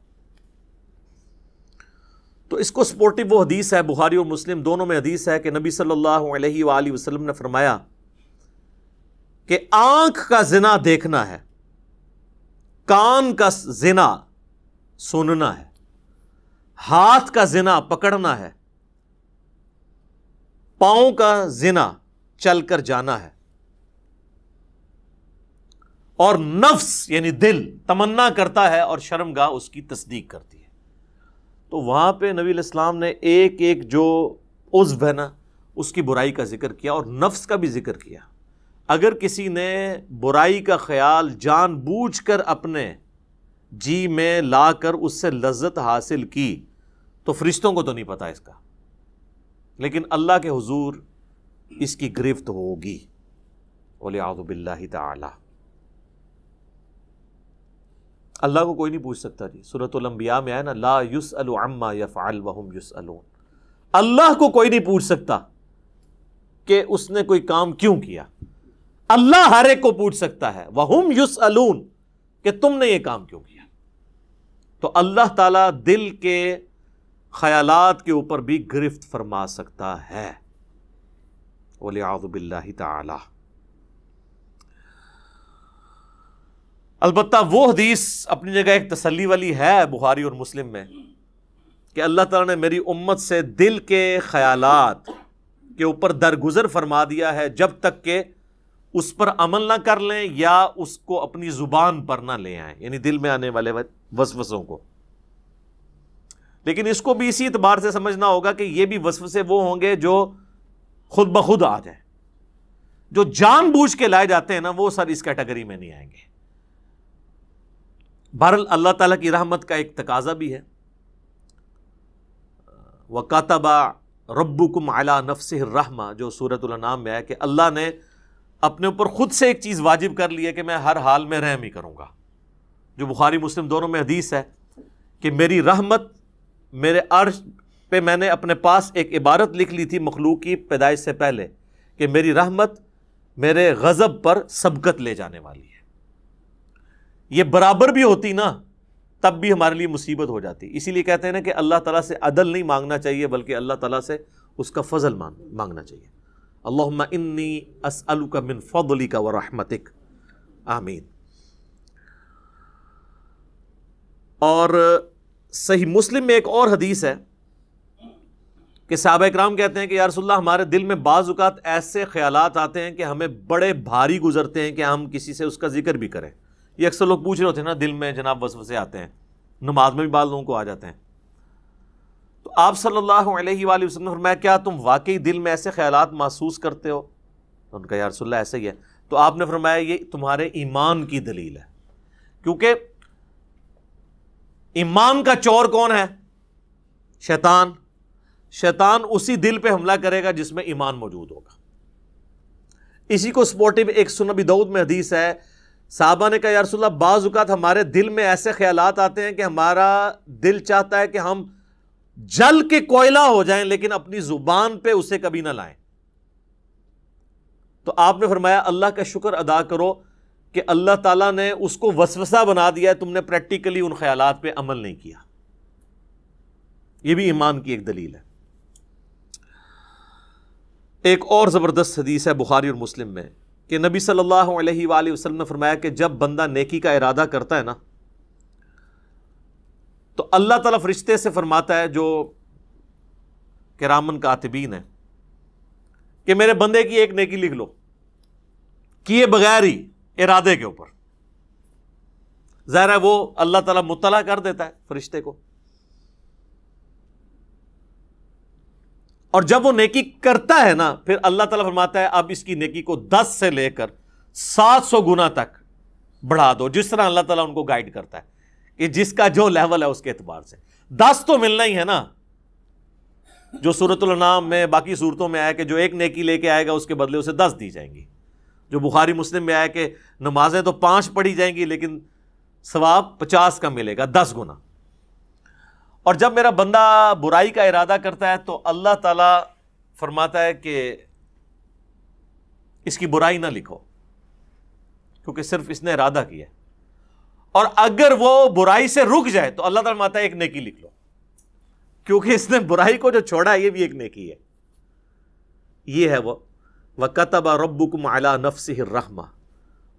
تو اس کو سپورٹو وہ حدیث ہے، بخاری اور مسلم دونوں میں حدیث ہے کہ نبی صلی اللہ علیہ وآلہ وسلم نے فرمایا کہ آنکھ کا زنا دیکھنا ہے، کان کا زنا سننا ہے، ہاتھ کا زنا پکڑنا ہے، پاؤں کا زنا چل کر جانا ہے، اور نفس یعنی دل تمنا کرتا ہے اور شرمگاہ اس کی تصدیق کرتی ہے۔ تو وہاں پہ نبی علیہ السلام نے ایک ایک جو عضو ہے نا اس کی برائی کا ذکر کیا اور نفس کا بھی ذکر کیا۔ اگر کسی نے برائی کا خیال جان بوجھ کر اپنے جی میں لا کر اس سے لذت حاصل کی تو فرشتوں کو تو نہیں پتا اس کا، لیکن اللہ کے حضور اس کی گرفت ہوگی، وَلِعَوْذُ بِاللَّهِ تَعَالَى۔ اللہ کو کوئی نہیں پوچھ سکتا جی، سورۃ الانبیاء میں آیا نا، لا يُسْأَلُ عَمَّا يَفْعَلُ وَهُمْ يُسْأَلُونَ۔ اللہ کو کوئی نہیں پوچھ سکتا کہ اس نے کوئی کام کیوں کیا، اللہ ہر ایک کو پوچھ سکتا ہے، وَهُمْ يُسْأَلُونَ، کہ تم نے یہ کام کیوں کیا۔ تو اللہ تعالیٰ دل کے خیالات کے اوپر بھی گرفت فرما سکتا ہے، وَلِعَوْذُ بِاللَّهِ تَعَالَى۔ البتہ وہ حدیث اپنی جگہ ایک تسلی والی ہے بخاری اور مسلم میں کہ اللہ تعالیٰ نے میری امت سے دل کے خیالات کے اوپر درگزر فرما دیا ہے جب تک کہ اس پر عمل نہ کر لیں یا اس کو اپنی زبان پر نہ لے آئیں، یعنی دل میں آنے والے وسوسوں کو۔ لیکن اس کو بھی اسی اعتبار سے سمجھنا ہوگا کہ یہ بھی وسوسے وہ ہوں گے جو خود بخود آ جائیں، جو جان بوجھ کے لائے جاتے ہیں نا وہ سر اس کیٹیگری میں نہیں آئیں گے۔ بہرحال اللہ تعالیٰ کی رحمت کا ایک تقاضا بھی ہے، وَكَتَبَ رَبُّكُمْ عَلَى نَفْسِهِ الرَّحْمَةِ، جو سورۃ الانعام میں ہے کہ اللہ نے اپنے اوپر خود سے ایک چیز واجب کر لی ہے کہ میں ہر حال میں رحم ہی کروں گا، جو بخاری مسلم دونوں میں حدیث ہے کہ میری رحمت، میرے عرش پہ میں نے اپنے پاس ایک عبارت لکھ لی تھی مخلوق کی پیدائش سے پہلے کہ میری رحمت میرے غضب پر سبقت لے جانے والی ہے۔ یہ برابر بھی ہوتی نا تب بھی ہمارے لیے مصیبت ہو جاتی، اسی لیے کہتے ہیں نا کہ اللہ تعالیٰ سے عدل نہیں مانگنا چاہیے بلکہ اللہ تعالیٰ سے اس کا فضل مانگنا چاہیے۔ اللہم انی اسألک من فضلک ورحمتک، آمین۔ اور صحیح مسلم میں ایک اور حدیث ہے کہ صحابہ اکرام کہتے ہیں کہ یا رسول اللہ ہمارے دل میں بعض اوقات ایسے خیالات آتے ہیں کہ ہمیں بڑے بھاری گزرتے ہیں کہ ہم کسی سے اس کا ذکر بھی کریں۔ یہ اکثر لوگ پوچھ رہے ہوتے ہیں نا دل میں جناب وسوسے آتے ہیں، نماز میں بھی بعض لوگوں کو آ جاتے ہیں، تو آپ صلی اللہ علیہ وآلہ وسلم نے فرمایا کیا تم واقعی دل میں ایسے خیالات محسوس کرتے ہو؟ تو ان کا یا رسول اللہ ایسا ہی ہے۔ تو آپ نے فرمایا یہ تمہارے ایمان کی دلیل ہے، کیونکہ ایمان کا چور کون ہے؟ شیطان۔ شیطان اسی دل پہ حملہ کرے گا جس میں ایمان موجود ہوگا۔ اسی کو سپورٹو ایک سنن ابی داؤد میں حدیث ہے، صحابہ نے کہا یا رسول اللہ بعض اوقات ہمارے دل میں ایسے خیالات آتے ہیں کہ ہمارا دل چاہتا ہے کہ ہم جل کے کوئلہ ہو جائیں لیکن اپنی زبان پہ اسے کبھی نہ لائیں۔ تو آپ نے فرمایا اللہ کا شکر ادا کرو کہ اللہ تعالیٰ نے اس کو وسوسہ بنا دیا ہے، تم نے پریکٹیکلی ان خیالات پہ عمل نہیں کیا۔ یہ بھی ایمان کی ایک دلیل ہے۔ ایک اور زبردست حدیث ہے بخاری اور مسلم میں کہ نبی صلی اللہ علیہ وآلہ وسلم نے فرمایا کہ جب بندہ نیکی کا ارادہ کرتا ہے نا تو اللہ تعالیٰ فرشتے سے فرماتا ہے جو کرامن کاتبین ہیں کہ میرے بندے کی ایک نیکی لکھ لو، کیے بغیر ہی ارادے کے اوپر۔ ظاہر ہے وہ اللہ تعالیٰ مطلع کر دیتا ہے فرشتے کو، اور جب وہ نیکی کرتا ہے نا پھر اللہ تعالیٰ فرماتا ہے اب اس کی نیکی کو 10 سے لے کر 700 گنا تک بڑھا دو، جس طرح اللہ تعالیٰ ان کو گائیڈ کرتا ہے کہ جس کا جو لیول ہے اس کے اعتبار سے 10 تو ملنا ہی ہے نا، جو سورۃ الانعام میں باقی صورتوں میں آیا کہ جو ایک نیکی لے کے آئے گا اس کے بدلے اسے 10 دی جائیں گی، جو بخاری مسلم میں آیا کہ نمازیں تو 5 پڑھی جائیں گی لیکن ثواب 50 کا ملے گا، 10 گنا۔ اور جب میرا بندہ برائی کا ارادہ کرتا ہے تو اللہ تعالیٰ فرماتا ہے کہ اس کی برائی نہ لکھو کیونکہ صرف اس نے ارادہ کیا ہے، اور اگر وہ برائی سے رک جائے تو اللہ تعالیٰ فرماتا ہے ایک نیکی لکھ لو کیونکہ اس نے برائی کو جو چھوڑا یہ بھی ایک نیکی ہے۔ یہ ہے وہ وَكَتَبَ رَبُّكُمْ عَلَى نَفْسِهِ الرَّحْمَةِ،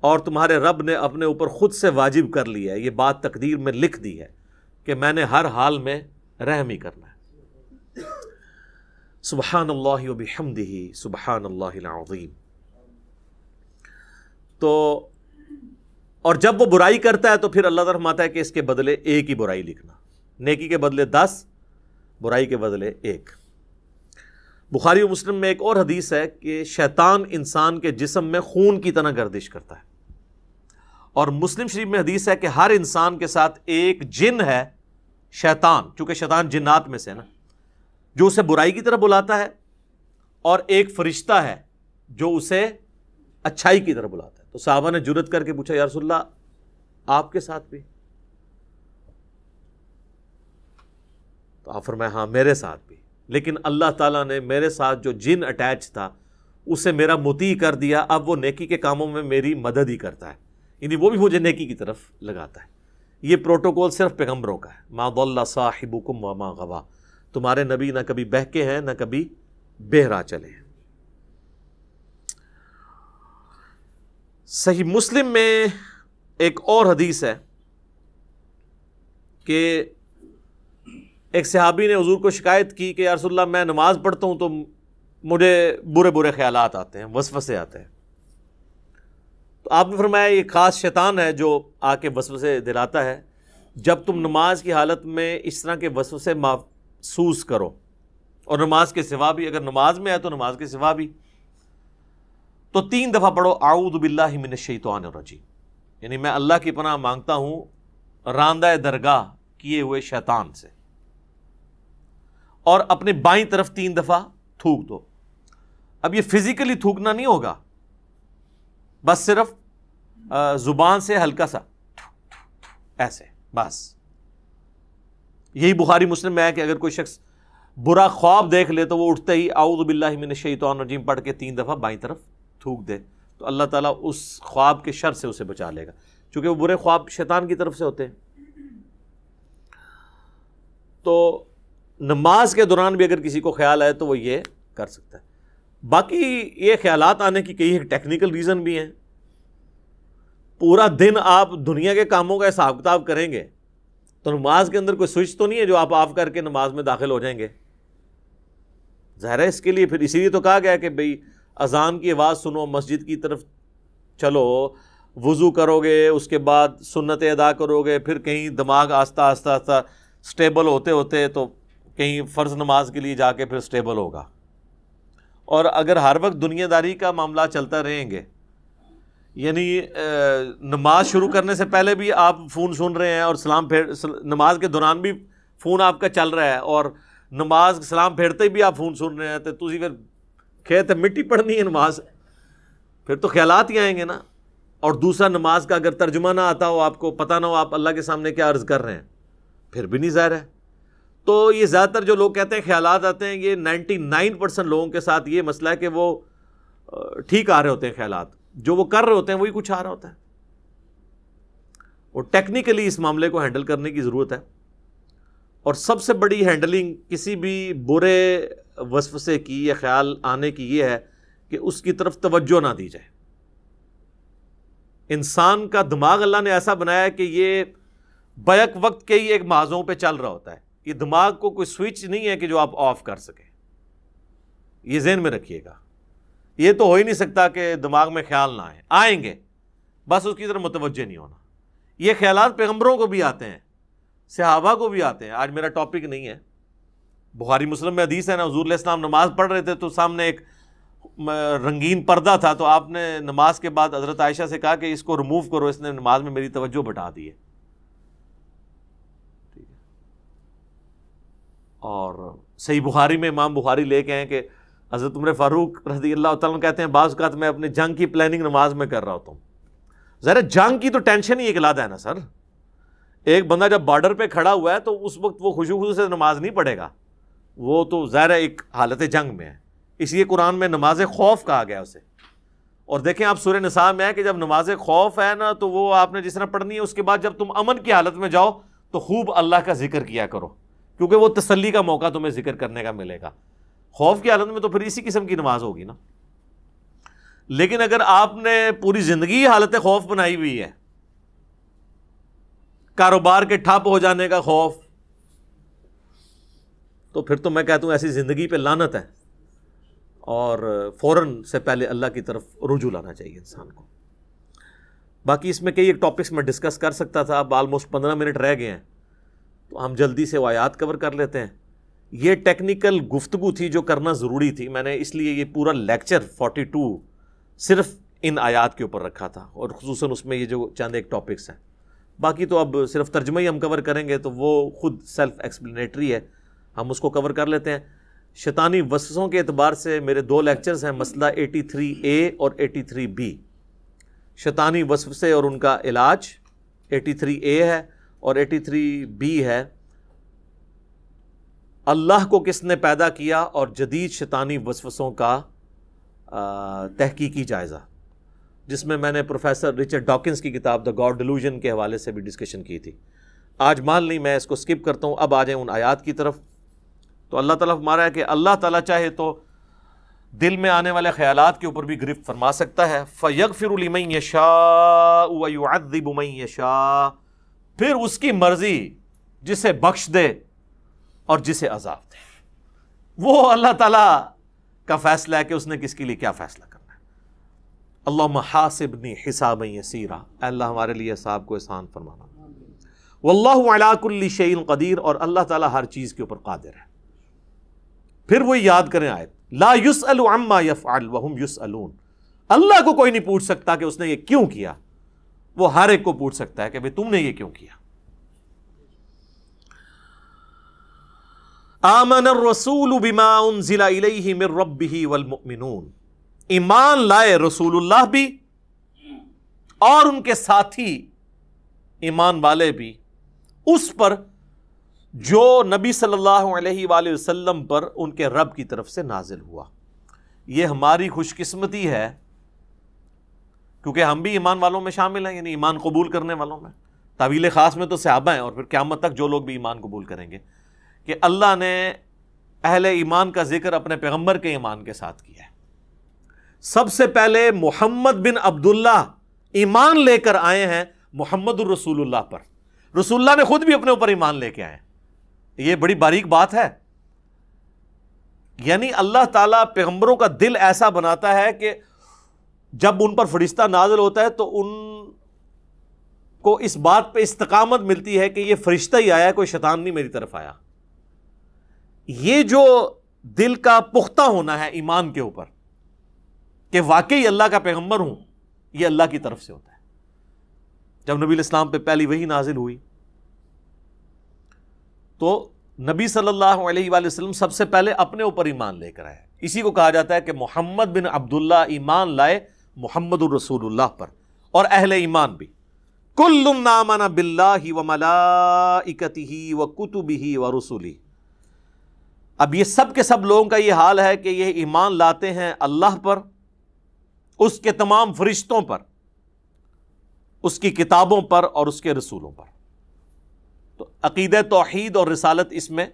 اور تمہارے رب نے اپنے اوپر خود سے واجب کر لیا ہے، یہ بات تقدیر میں لکھ دی ہے کہ میں نے ہر حال میں رحم ہی کرنا ہے۔ سبحان اللہ وبحمدہ سبحان اللہ العظیم۔ تو اور جب وہ برائی کرتا ہے تو پھر اللہ تعالیٰ فرماتا ہے کہ اس کے بدلے ایک ہی برائی لکھنا، نیکی کے بدلے 10، برائی کے بدلے 1۔ بخاری و مسلم میں ایک اور حدیث ہے کہ شیطان انسان کے جسم میں خون کی طرح گردش کرتا ہے، اور مسلم شریف میں حدیث ہے کہ ہر انسان کے ساتھ ایک جن ہے شیطان، چونکہ شیطان جنات میں سے ہے نا، جو اسے برائی کی طرف بلاتا ہے، اور ایک فرشتہ ہے جو اسے اچھائی کی طرف بلاتا ہے۔ تو صحابہ نے جرأت کر کے پوچھا یا رسول اللہ آپ کے ساتھ بھی؟ تو آپ فرمایا ہاں میرے ساتھ بھی، لیکن اللہ تعالیٰ نے میرے ساتھ جو جن اٹیچ تھا اسے میرا مطیع کر دیا، اب وہ نیکی کے کاموں میں میری مدد ہی کرتا ہے، یعنی وہ بھی مجھے نیکی کی طرف لگاتا ہے۔ یہ پروٹوکول صرف پیغمبروں کا ہے، ما ضل صاحبکم وما غوا، تمہارے نبی نہ کبھی بہکے ہیں نہ کبھی بہرا چلے ہیں۔ صحیح مسلم میں ایک اور حدیث ہے کہ ایک صحابی نے حضور کو شکایت کی کہ یا رسول اللہ میں نماز پڑھتا ہوں تو مجھے برے برے خیالات آتے ہیں، وسوسے آتے ہیں۔ تو آپ نے فرمایا یہ خاص شیطان ہے جو آ کے وسوسے دلاتا ہے، جب تم نماز کی حالت میں اس طرح کے وسوسے محسوس کرو، اور نماز کے سوا بھی، اگر نماز میں ہے تو نماز کے سوا بھی، تو 3 دفعہ پڑھو اعوذ باللہ من الشیطان الرجیم، یعنی میں اللہ کی پناہ مانگتا ہوں راندہ درگاہ کیے ہوئے شیطان سے، اور اپنے بائیں طرف 3 دفعہ تھوک دو۔ اب یہ فزیکلی تھوکنا نہیں ہوگا، بس صرف زبان سے ہلکا سا ایسے، بس۔ یہی بخاری مسلم میں ہے کہ اگر کوئی شخص برا خواب دیکھ لے تو وہ اٹھتے ہی اعوذ باللہ من الشیطان الرجیم پڑھ کے 3 دفعہ بائیں طرف تھوک دے، تو اللہ تعالیٰ اس خواب کے شر سے اسے بچا لے گا، چونکہ وہ برے خواب شیطان کی طرف سے ہوتے ہیں۔ تو نماز کے دوران بھی اگر کسی کو خیال آئے تو وہ یہ کر سکتا ہے۔ باقی یہ خیالات آنے کی کئی ٹیکنیکل ریزن بھی ہیں۔ پورا دن آپ دنیا کے کاموں کا حساب کتاب کریں گے تو نماز کے اندر کوئی سوئچ تو نہیں ہے جو آپ آف کر کے نماز میں داخل ہو جائیں گے، ظاہر ہے اس کے لیے پھر اسی لیے تو کہا گیا کہ بھئی اذان کی آواز سنو، مسجد کی طرف چلو، وضو کرو گے، اس کے بعد سنتیں ادا کرو گے، پھر کہیں دماغ آہستہ آہستہ آہستہ سٹیبل ہوتے ہوتے تو کہیں فرض نماز کے لیے جا کے پھر سٹیبل ہوگا۔ اور اگر ہر وقت دنیا داری کا معاملہ چلتا رہیں گے، یعنی نماز شروع کرنے سے پہلے بھی آپ فون سن رہے ہیں اور نماز کے دوران بھی فون آپ کا چل رہا ہے، اور نماز سلام پھیرتے ہی بھی آپ فون سن رہے ہیں، تو تسی پھر کھیت مٹی پڑھنی ہے نماز، پھر تو خیالات ہی آئیں گے نا۔ اور دوسرا نماز کا اگر ترجمہ نہ آتا ہو، آپ کو پتہ نہ ہو آپ اللہ کے سامنے کیا عرض کر رہے ہیں، پھر بھی نہیں ظاہر ہے۔ تو یہ زیادہ تر جو لوگ کہتے ہیں خیالات آتے ہیں، یہ 99% لوگوں کے ساتھ یہ مسئلہ ہے کہ وہ ٹھیک آ رہے ہوتے ہیں خیالات، جو وہ کر رہے ہوتے ہیں وہی کچھ آ رہا ہوتا ہے، اور ٹیکنیکلی اس معاملے کو ہینڈل کرنے کی ضرورت ہے۔ اور سب سے بڑی ہینڈلنگ کسی بھی برے وسوسے کی یا خیال آنے کی یہ ہے کہ اس کی طرف توجہ نہ دی جائے. انسان کا دماغ اللہ نے ایسا بنایا ہے کہ یہ بیک وقت کے ہی ایک محاذوں پہ چل رہا ہوتا ہے. یہ دماغ کو کوئی سوئچ نہیں ہے کہ جو آپ آف کر سکیں. یہ ذہن میں رکھیے گا. یہ تو ہو ہی نہیں سکتا کہ دماغ میں خیال نہ آئیں گے، بس اس کی طرف متوجہ نہیں ہونا. یہ خیالات پیغمبروں کو بھی آتے ہیں، صحابہ کو بھی آتے ہیں. آج میرا ٹاپک نہیں ہے. بخاری مسلم میں حدیث ہے نا، حضور علیہ السلام نماز پڑھ رہے تھے تو سامنے ایک رنگین پردہ تھا، تو آپ نے نماز کے بعد حضرت عائشہ سے کہا کہ اس کو ریموو کرو، اس نے نماز میں میری توجہ بٹا دی ہے. اور صحیح بخاری میں امام بخاری لے کے ہیں کہ حضرت عمر فاروق رضی اللہ تعالیٰ کہتے ہیں بعض اوقات میں اپنے جنگ کی پلاننگ نماز میں کر رہا ہوتا ہوں. ذرا جنگ کی تو ٹینشن ہی ایک علیحدہ ہے نا سر. ایک بندہ جب بارڈر پہ کھڑا ہوا ہے تو اس وقت وہ خوشو سے نماز نہیں پڑھے گا، وہ تو ظاہر ایک حالت جنگ میں ہے. اس لیے قرآن میں نماز خوف کہا گیا اسے. اور دیکھیں آپ سورہ نساء میں ہے کہ جب نماز خوف ہے نا تو وہ آپ نے جس طرح پڑھنی ہے، اس کے بعد جب تم امن کی حالت میں جاؤ تو خوب اللہ کا ذکر کیا کرو، کیونکہ وہ تسلی کا موقع تمہیں ذکر کرنے کا ملے گا. خوف کی حالت میں تو پھر اسی قسم کی نماز ہوگی نا. لیکن اگر آپ نے پوری زندگی حالت خوف بنائی ہوئی ہے، کاروبار کے ٹھپ ہو جانے کا خوف، تو پھر تو میں کہتا ہوں ایسی زندگی پہ لعنت ہے، اور فوراً سے پہلے اللہ کی طرف رجوع لانا چاہیے انسان کو. باقی اس میں کئی ایک ٹاپکس میں ڈسکس کر سکتا تھا، اب آلموسٹ 15 منٹ رہ گئے ہیں تو ہم جلدی سے وہ آیات کور کر لیتے ہیں. یہ ٹیکنیکل گفتگو تھی جو کرنا ضروری تھی، میں نے اس لیے یہ پورا لیکچر 42 صرف ان آیات کے اوپر رکھا تھا، اور خصوصاً اس میں یہ جو چند ایک ٹاپکس ہیں. باقی تو اب صرف ترجمہ ہی ہم کور کریں گے تو وہ خود سیلف ایکسپلینیٹری ہے، ہم اس کو کور کر لیتے ہیں. شیطانی وسوسوں کے اعتبار سے میرے 2 لیکچرز ہیں، مسئلہ 83A اور 83B. شیطانی وسوسے اور ان کا علاج 83A ہے، اور 83B ہے اللہ کو کس نے پیدا کیا اور جدید شیطانی وسوسوں کا تحقیقی جائزہ، جس میں نے پروفیسر رچرڈ ڈاکنز کی کتاب دا گاڈ ڈیلوژن کے حوالے سے بھی ڈسکشن کی تھی. آج مان لی میں اس کو سکپ کرتا ہوں. اب آ جائیں ان آیات کی طرف. تو اللہ تعالیٰ فرما ہے کہ اللہ تعالیٰ چاہے تو دل میں آنے والے خیالات کے اوپر بھی گرفت فرما سکتا ہے. فَيَغْفِرُ لِمَن يَشَاءُ وَيُعَذِّبُ مَن يَشَاءُ، پھر اس کی مرضی جسے بخش دے اور جسے عذاب دے. وہ اللہ تعالیٰ کا فیصلہ ہے کہ اس نے کس کے لیے کیا فیصلہ کرنا ہے. اللہم حاسبنی حسابا یسیرا، اے اللہ ہمارے لیے حساب کو آسان فرمانا. واللہ علی کل شیء قدیر، اور اللہ تعالیٰ ہر چیز کے اوپر قادر ہے. پھر وہ یاد کریں آیت، لا یسأل عما یفعل وہم یسألون. اللہ کو کوئی نہیں پوچھ سکتا کہ اس نے یہ کیوں کیا، وہ ہر ایک کو پوچھ سکتا ہے کہ تم نے یہ کیوں کیا. آمن الرسول بما انزل الیہ من ربہ والمؤمنون، ایمان لائے رسول اللہ بھی اور ان کے ساتھی ایمان والے بھی اس پر جو نبی صلی اللہ علیہ وآلہ وسلم پر ان کے رب کی طرف سے نازل ہوا. یہ ہماری خوش قسمتی ہے کیونکہ ہم بھی ایمان والوں میں شامل ہیں، یعنی ایمان قبول کرنے والوں میں. تعویل خاص میں تو صحابہ ہیں، اور پھر قیامت تک جو لوگ بھی ایمان قبول کریں گے، کہ اللہ نے اہل ایمان کا ذکر اپنے پیغمبر کے ایمان کے ساتھ کیا ہے. سب سے پہلے محمد بن عبداللہ ایمان لے کر آئے ہیں محمد الرسول اللہ پر. رسول اللہ نے خود بھی اپنے اوپر ایمان لے کے آئے. یہ بڑی باریک بات ہے. یعنی اللہ تعالیٰ پیغمبروں کا دل ایسا بناتا ہے کہ جب ان پر فرشتہ نازل ہوتا ہے تو ان کو اس بات پہ استقامت ملتی ہے کہ یہ فرشتہ ہی آیا ہے، کوئی شیطان نہیں میری طرف آیا. یہ جو دل کا پختہ ہونا ہے ایمان کے اوپر کہ واقعی اللہ کا پیغمبر ہوں، یہ اللہ کی طرف سے ہوتا ہے. جب نبی علیہ السلام پہ پہلی وحی نازل ہوئی تو نبی صلی اللہ علیہ وآلہ وسلم سب سے پہلے اپنے اوپر ایمان لے کر آئے. اسی کو کہا جاتا ہے کہ محمد بن عبداللہ ایمان لائے محمد الرسول اللہ پر، اور اہل ایمان بھی. کل آمن باللہ وملائکتہ وکتبہ ورسلہ. اب یہ سب کے سب لوگوں کا یہ حال ہے کہ یہ ایمان لاتے ہیں اللہ پر، اس کے تمام فرشتوں پر، اس کی کتابوں پر اور اس کے رسولوں پر. تو عقیدہ توحید اور رسالت اس میں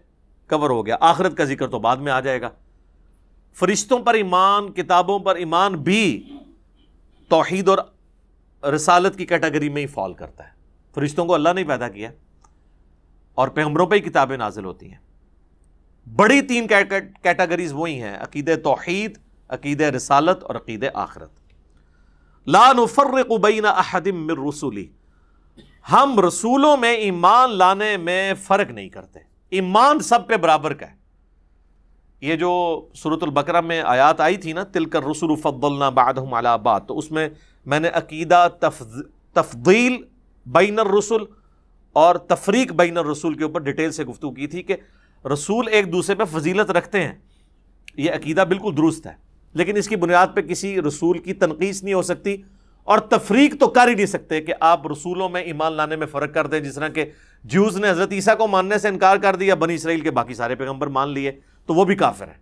کور ہو گیا. آخرت کا ذکر تو بعد میں آ جائے گا. فرشتوں پر ایمان، کتابوں پر ایمان بھی توحید اور رسالت کی کیٹیگری میں ہی فال کرتا ہے. فرشتوں کو اللہ نے پیدا کیا اور پیغمبروں پہ ہی کتابیں نازل ہوتی ہیں. بڑی 3 کیٹیگریز وہی ہیں: عقیدہ توحید، عقیدہ رسالت اور عقیدہ آخرت. لا نفرق بین احد من رسلی، ہم رسولوں میں ایمان لانے میں فرق نہیں کرتے. ایمان سب پہ برابر کا ہے. یہ جو سورۃ البقرہ میں آیات آئی تھی نا، تلک الرسل فضلنا بعضهم علی بعض، تو اس میں نے عقیدہ تفضیل بین الرسل اور تفریق بین الرسل کے اوپر ڈیٹیل سے گفتگو کی تھی کہ رسول ایک دوسرے پہ فضیلت رکھتے ہیں. یہ عقیدہ بالکل درست ہے، لیکن اس کی بنیاد پہ کسی رسول کی تنقیص نہیں ہو سکتی، اور تفریق تو کر ہی نہیں سکتے کہ آپ رسولوں میں ایمان لانے میں فرق کر دیں. جس طرح کہ جیوز نے حضرت عیسیٰ کو ماننے سے انکار کر دیا، بنی اسرائیل کے باقی سارے پیغمبر مان لیے تو وہ بھی کافر ہیں.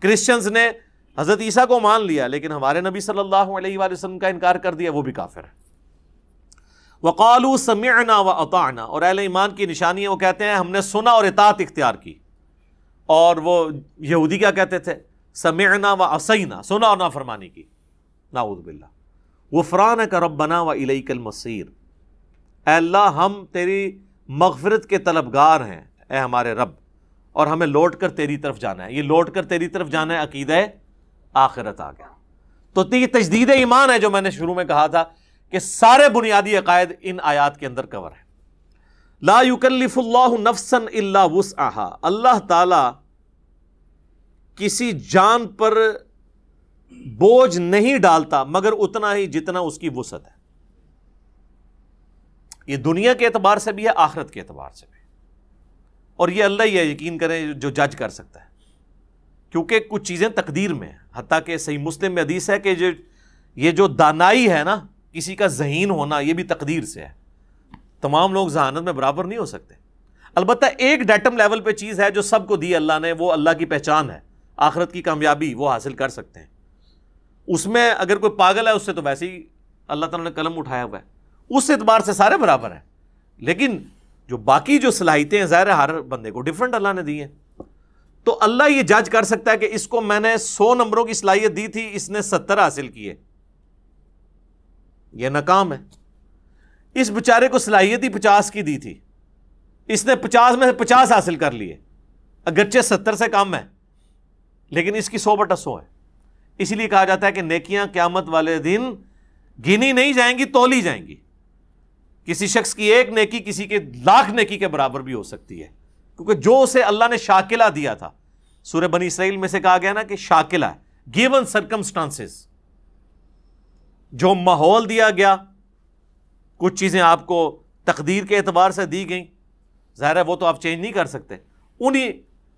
کرسچنز نے حضرت عیسیٰ کو مان لیا لیکن ہمارے نبی صلی اللہ علیہ وآلہ وسلم کا انکار کر دیا، وہ بھی کافر ہیں. وقالوا سمعنا واطعنا، اور اہل ایمان کی نشانی ہے وہ کہتے ہیں ہم نے سنا اور اطاعت اختیار کی. اور وہ یہودی کیا کہتے تھے؟ سمعنا وعصینا، سنا اور نافرمانی کی. نعوذ باللہ. غفرانک ربنا والیک المصیر، اے اللہ ہم تیری مغفرت کے طلبگار ہیں اے ہمارے رب، اور ہمیں لوٹ کر تیری طرف جانا ہے. یہ لوٹ کر تیری طرف جانا ہے عقیدہ آخرت آ گیا. تو یہ تجدید ایمان ہے جو میں نے شروع میں کہا تھا کہ سارے بنیادی عقائد ان آیات کے اندر کور ہے. لا یکلف اللہ نفسا الا وسعها، اللہ تعالی کسی جان پر بوجھ نہیں ڈالتا مگر اتنا ہی جتنا اس کی وسعت ہے. یہ دنیا کے اعتبار سے بھی ہے، آخرت کے اعتبار سے بھی. اور یہ اللہ ہی ہے، یقین کریں، جو جج کر سکتا ہے، کیونکہ کچھ چیزیں تقدیر میں ہیں. حتیٰ کہ صحیح مسلم میں حدیث ہے کہ یہ جو دانائی ہے نا، کسی کا ذہین ہونا، یہ بھی تقدیر سے ہے. تمام لوگ ذہانت میں برابر نہیں ہو سکتے. البتہ ایک ڈیٹم لیول پہ چیز ہے جو سب کو دی اللہ نے، وہ اللہ کی پہچان ہے. آخرت کی کامیابی وہ حاصل کر سکتے ہیں. اس میں اگر کوئی پاگل ہے اس سے تو ویسے ہی اللہ تعالیٰ نے قلم اٹھایا ہوا ہے، اس اعتبار سے سارے برابر ہیں. لیکن جو باقی جو صلاحیتیں ہیں ظاہر ہے ہر بندے کو ڈیفرنٹ اللہ نے دی ہیں. تو اللہ یہ جج کر سکتا ہے کہ اس کو میں نے 100 نمبروں کی صلاحیت دی تھی، اس نے 70 حاصل کیے، یہ ناکام ہے. اس بیچارے کو صلاحیت ہی 50 کی دی تھی، اس نے 50 میں سے 50 حاصل کر لیے، اگرچہ 70 سے کم ہے لیکن اس کی 100/100 ہے. اس لیے کہا جاتا ہے کہ نیکیاں قیامت والے دن گنی نہیں جائیں گی، تولی جائیں گی. کسی شخص کی ایک نیکی کسی کے 1,00,000 نیکی کے برابر بھی ہو سکتی ہے، کیونکہ جو اسے اللہ نے شاکلہ دیا تھا، سورہ بنی اسرائیل میں سے کہا گیا نا کہ شاکلہ، گیون سرکمسٹانسز، جو ماحول دیا گیا، کچھ چیزیں آپ کو تقدیر کے اعتبار سے دی گئیں، ظاہر ہے وہ تو آپ چینج نہیں کر سکتے. انہی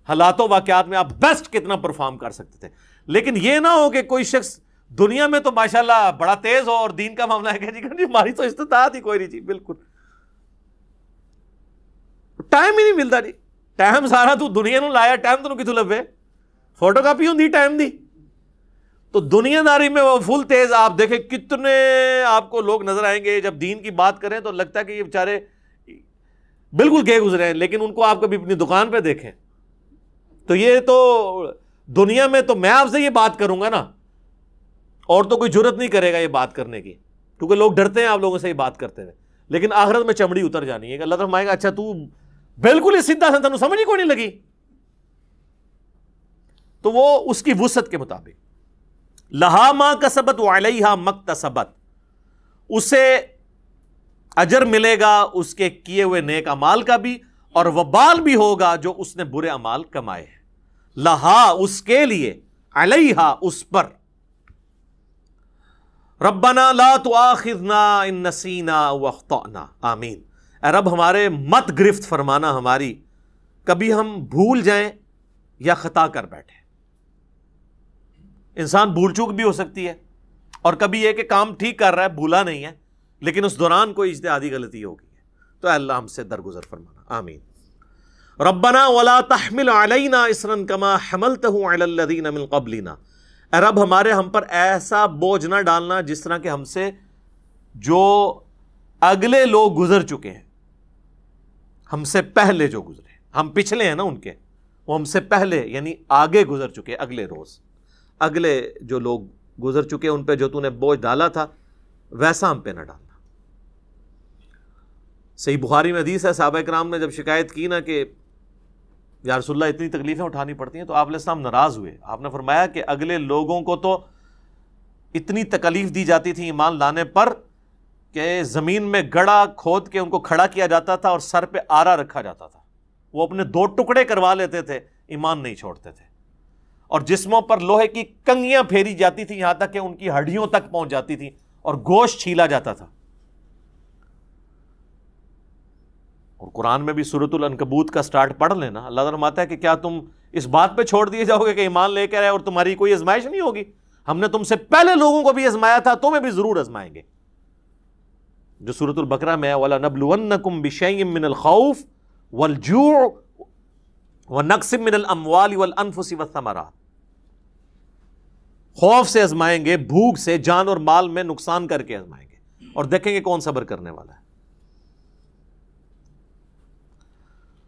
حالات و واقعات میں آپ بیسٹ کتنا پرفارم کر سکتے تھے. لیکن یہ نہ ہو کہ کوئی شخص دنیا میں تو ماشاءاللہ بڑا تیز ہو اور دین کا معاملہ ہے کہ جی ہماری تو استطاعت ہی کوئی نہیں جی، بالکل ٹائم ہی نہیں ملتا جی. ٹائم سارا تو دنیا نو لایا، ٹائم تو کتوں لبے؟ فوٹو کاپی ہوندی ٹائم دی. تو دنیا داری میں وہ فل تیز. آپ دیکھیں کتنے آپ کو لوگ نظر آئیں گے جب دین کی بات کریں تو لگتا ہے کہ یہ بیچارے بالکل گئے گزرے ہیں، لیکن ان کو آپ کبھی اپنی دکان پہ دیکھیں تو یہ تو دنیا میں تو میں آپ سے یہ بات کروں گا نا، اور تو کوئی جرت نہیں کرے گا یہ بات کرنے کی، کیونکہ لوگ ڈرتے ہیں آپ لوگوں سے یہ بات کرتے ہوئے. لیکن آخرت میں چمڑی اتر جانی ہے کہ اللہ تعالیٰ فرمائے گا اچھا تو بالکل ہی سیدھا سا، تنوں سمجھ ہی کوئی نہیں لگی. تو وہ اس کی وسعت کے مطابق لہا ما کسبت وعلیہا مکتسبت، اسے اجر ملے گا اس کے کیے ہوئے نیک اعمال کا بھی، اور وبال بھی ہوگا جو اس نے برے اعمال کمائے ہیں. لہا اس کے لیے، علیہا اس پر. ربنا لا تؤاخذنا ان نسینا واخطأنا، آمین. اے رب ہمارے مت گرفت فرمانا ہماری، کبھی ہم بھول جائیں یا خطا کر بیٹھیں. انسان بھول چوک بھی ہو سکتی ہے، اور کبھی یہ کہ کام ٹھیک کر رہا ہے، بھولا نہیں ہے، لیکن اس دوران کوئی اجتہادی غلطی ہو گئی ہے. تو اے اللہ ہم سے درگزر فرمانا، آمین. ربنا ولا تحمل علینا اصرا کما حملته علی الذین من قبلنا، اے رب ہمارے ہم پر ایسا بوجھ نہ ڈالنا جس طرح کہ ہم سے جو اگلے لوگ گزر چکے ہیں. ہم سے پہلے جو گزرے، ہم پچھلے ہیں نا ان کے، وہ ہم سے پہلے یعنی آگے گزر چکے، اگلے روز اگلے جو لوگ گزر چکے ان پہ جو تو نے بوجھ ڈالا تھا ویسا ہم پہ نہ ڈالنا۔ صحیح بخاری میں حدیث ہے، صحابہ کرام نے جب شکایت کی نا کہ یا رسول اللہ اتنی تکلیفیں اٹھانی پڑتی ہیں، تو آپ علیہ السلام ناراض ہوئے۔ آپ نے فرمایا کہ اگلے لوگوں کو تو اتنی تکلیف دی جاتی تھی ایمان لانے پر کہ زمین میں گڑھا کھود کے ان کو کھڑا کیا جاتا تھا اور سر پہ آرا رکھا جاتا تھا، وہ اپنے 2 ٹکڑے کروا لیتے تھے، ایمان نہیں چھوڑتے تھے، اور جسموں پر لوہے کی کنگیاں پھیری جاتی تھی یہاں تک کہ ان کی ہڈیوں تک پہنچ جاتی تھی اور گوشت چھیلا جاتا تھا۔ اور قرآن میں بھی سورۃ العنکبوت کا سٹارٹ پڑھ لینا، اللہ تعالیٰ فرماتا ہے کہ کیا تم اس بات پہ چھوڑ دیے جاؤ گے کہ ایمان لے کر آئے اور تمہاری کوئی آزمائش نہیں ہوگی؟ ہم نے تم سے پہلے لوگوں کو بھی آزمایا تھا، تمہیں بھی ضرور آزمائیں گے، جو سورۃ البقرہ میں ہے وَلَنَبْلُوَنَّكُمْ بِشَيْءٍ مِّنَ الْخَوْفِ وَالْجُوعِ وَنَقْصٍ مِّنَ الْأَمْوَالِ وَالْأَنفُسِ وَالثَّمَرَاتِ، خوف سے آزمائیں گے، بھوک سے، جان اور مال میں نقصان کر کے آزمائیں گے، اور دیکھیں گے کون صبر کرنے والا ہے۔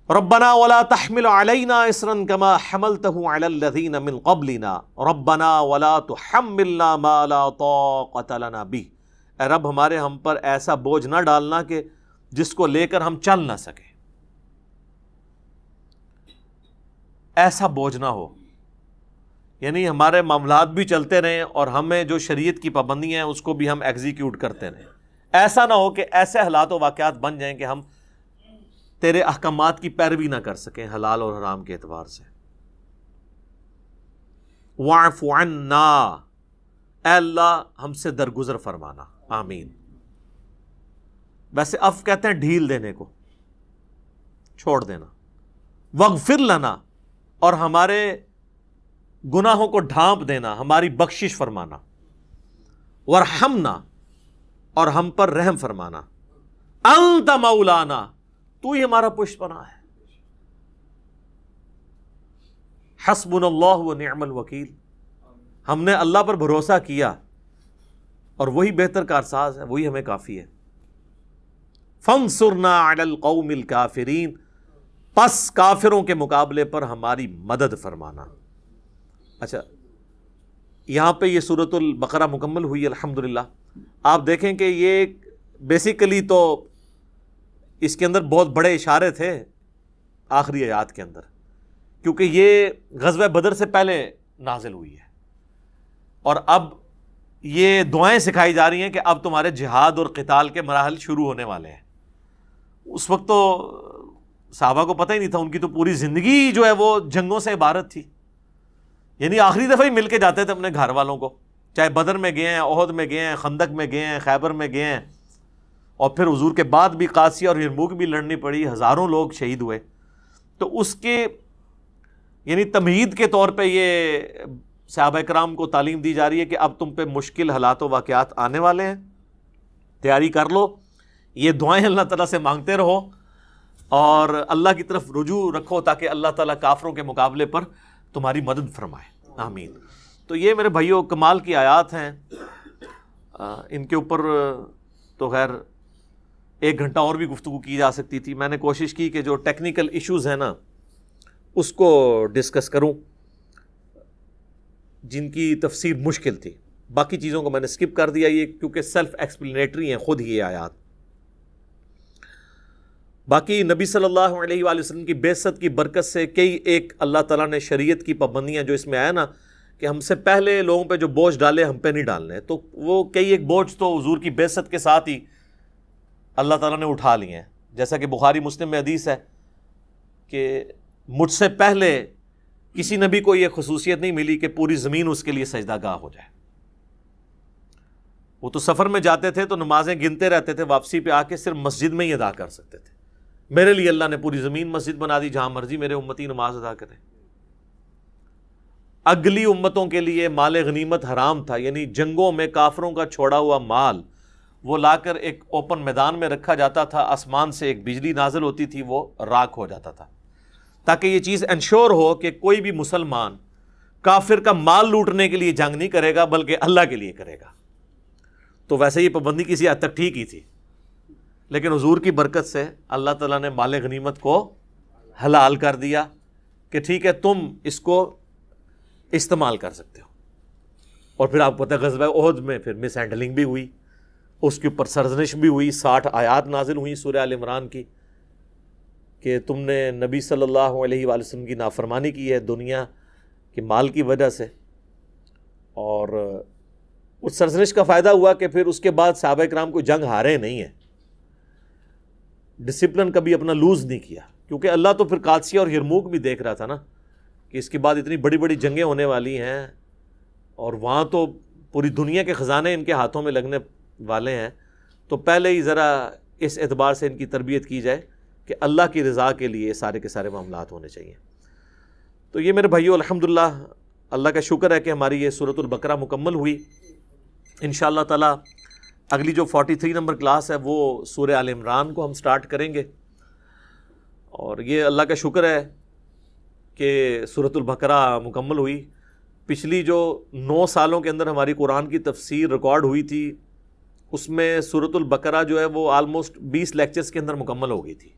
ربنا ولا تحمل علينا اصرا كما حملته على الذين من قبلنا ربنا ولا تحملنا ما لا طاقة لنا به، اے رب ہمارے ہم پر ایسا بوجھ نہ ڈالنا کہ جس کو لے کر ہم چل نہ سکیں، ایسا بوجھ نہ ہو، یعنی ہمارے معاملات بھی چلتے رہیں اور ہمیں جو شریعت کی پابندیاں ہیں اس کو بھی ہم ایگزیکیوٹ کرتے رہیں، ایسا نہ ہو کہ ایسے حالات و واقعات بن جائیں کہ ہم تیرے احکامات کی پیروی نہ کر سکیں حلال اور حرام کے اعتبار سے۔ واعف عنا، اے اللہ ہم سے درگزر فرمانا، آمین۔ ویسے عفو کہتے ہیں ڈھیل دینے کو، چھوڑ دینا۔ واغفر لنا، اور ہمارے گناہوں کو ڈھانپ دینا، ہماری بخشش فرمانا۔ وارحمنا، اور ہم پر رحم فرمانا۔ انت مولانا، تو ہی ہمارا پشت پناہ ہے۔ حسبنا اللہ ونعم الوکیل، ہم نے اللہ پر بھروسہ کیا اور وہی بہتر کارساز ہے، وہی ہمیں کافی ہے۔ فانصرنا علی القوم الکافرین، پس کافروں کے مقابلے پر ہماری مدد فرمانا۔ اچھا، یہاں پہ یہ سورۃ البقرہ مکمل ہوئی الحمدللہ۔ آپ دیکھیں کہ یہ بیسیکلی تو اس کے اندر بہت بڑے اشارے تھے آخری آیات کے اندر، کیونکہ یہ غزوہ بدر سے پہلے نازل ہوئی ہے، اور اب یہ دعائیں سکھائی جا رہی ہیں کہ اب تمہارے جہاد اور قتال کے مراحل شروع ہونے والے ہیں۔ اس وقت تو صحابہ کو پتہ ہی نہیں تھا، ان کی تو پوری زندگی جو ہے وہ جنگوں سے عبارت تھی، یعنی آخری دفعہ ہی مل کے جاتے تھے اپنے گھر والوں کو، چاہے بدر میں گئے ہیں، احد میں گئے ہیں، خندق میں گئے ہیں، خیبر میں گئے ہیں، اور پھر حضور کے بعد بھی قادسیہ اور یرموک بھی لڑنی پڑی، ہزاروں لوگ شہید ہوئے۔ تو اس کے یعنی تمہید کے طور پہ یہ صحابہ کرام کو تعلیم دی جا رہی ہے کہ اب تم پہ مشکل حالات و واقعات آنے والے ہیں، تیاری کر لو، یہ دعائیں اللہ تعالیٰ سے مانگتے رہو اور اللہ کی طرف رجوع رکھو تاکہ اللہ تعالیٰ کافروں کے مقابلے پر تمہاری مدد فرمائے، آمین۔ تو یہ میرے بھائیوں کمال کی آیات ہیں، ان کے اوپر تو خیر 1 گھنٹہ اور بھی گفتگو کی جا سکتی تھی۔ میں نے کوشش کی کہ جو ٹیکنیکل ایشوز ہیں نا اس کو ڈسکس کروں جن کی تفسیر مشکل تھی، باقی چیزوں کو میں نے سکپ کر دیا، یہ کیونکہ سیلف ایکسپلینیٹری ہیں خود ہی یہ آیات۔ باقی نبی صلی اللہ علیہ وآلہ وسلم کی بعثت کی برکت سے کئی ایک اللہ تعالیٰ نے شریعت کی پابندیاں جو اس میں آیا نا کہ ہم سے پہلے لوگوں پہ جو بوجھ ڈالے ہم پہ نہیں ڈالنے، تو وہ کئی ایک بوجھ تو حضور کی بعثت کے ساتھ ہی اللہ تعالیٰ نے اٹھا لیے ہیں، جیسا کہ بخاری مسلم میں حدیث ہے کہ مجھ سے پہلے کسی نبی کو یہ خصوصیت نہیں ملی کہ پوری زمین اس کے لیے سجدہ گاہ ہو جائے۔ وہ تو سفر میں جاتے تھے تو نمازیں گنتے رہتے تھے، واپسی پہ آ کے صرف مسجد میں ہی ادا کر سکتے تھے۔ میرے لیے اللہ نے پوری زمین مسجد بنا دی، جہاں مرضی میرے امتی نماز ادا کریں۔ اگلی امتوں کے لیے مال غنیمت حرام تھا، یعنی جنگوں میں کافروں کا چھوڑا ہوا مال وہ لا کر ایک اوپن میدان میں رکھا جاتا تھا، آسمان سے ایک بجلی نازل ہوتی تھی، وہ راکھ ہو جاتا تھا، تاکہ یہ چیز انشور ہو کہ کوئی بھی مسلمان کافر کا مال لوٹنے کے لیے جنگ نہیں کرے گا بلکہ اللہ کے لیے کرے گا۔ تو ویسے یہ پابندی کسی حد تک ٹھیک ہی تھی، لیکن حضور کی برکت سے اللہ تعالیٰ نے مال غنیمت کو حلال کر دیا کہ ٹھیک ہے تم اس کو استعمال کر سکتے ہو. اور پھر آپ کو پتہ ہے غزوہ احد میں پھر مس ہینڈلنگ بھی ہوئی، اس کے اوپر سرزنش بھی ہوئی، 60 آیات نازل ہوئی سورہ آل عمران کی کہ تم نے نبی صلی اللہ علیہ وآلہ وسلم کی نافرمانی کی ہے دنیا کے مال کی وجہ سے. اور اس سرزنش کا فائدہ ہوا کہ پھر اس کے بعد صحابہ کرام کو جنگ ہارے نہیں ہیں، ڈسپلن کبھی اپنا لوز نہیں کیا، کیونکہ اللہ تو پھر قادسیہ اور یرموک بھی دیکھ رہا تھا نا کہ اس کے بعد اتنی بڑی بڑی جنگیں ہونے والی ہیں اور وہاں تو پوری دنیا کے خزانے ان کے ہاتھوں میں لگنے والے ہیں. تو پہلے ہی ذرا اس اعتبار سے ان کی تربیت کی جائے کہ اللہ کی رضا کے لیے سارے کے سارے معاملات ہونے چاہیے. تو یہ میرے بھائیو الحمدللہ اللہ کا شکر ہے کہ ہماری یہ سورۃ البقرہ مکمل ہوئی. انشاءاللہ تعالی اگلی جو 43 نمبر کلاس ہے وہ سورہ آل عمران کو ہم سٹارٹ کریں گے. اور یہ اللہ کا شکر ہے کہ سورۃ البقرہ مکمل ہوئی. پچھلی جو 9 سالوں کے اندر ہماری قرآن کی تفسیر ریکارڈ ہوئی تھی اس میں سورۃ البقرہ جو ہے وہ آلموسٹ 20 لیکچرز کے اندر مکمل ہو گئی تھی.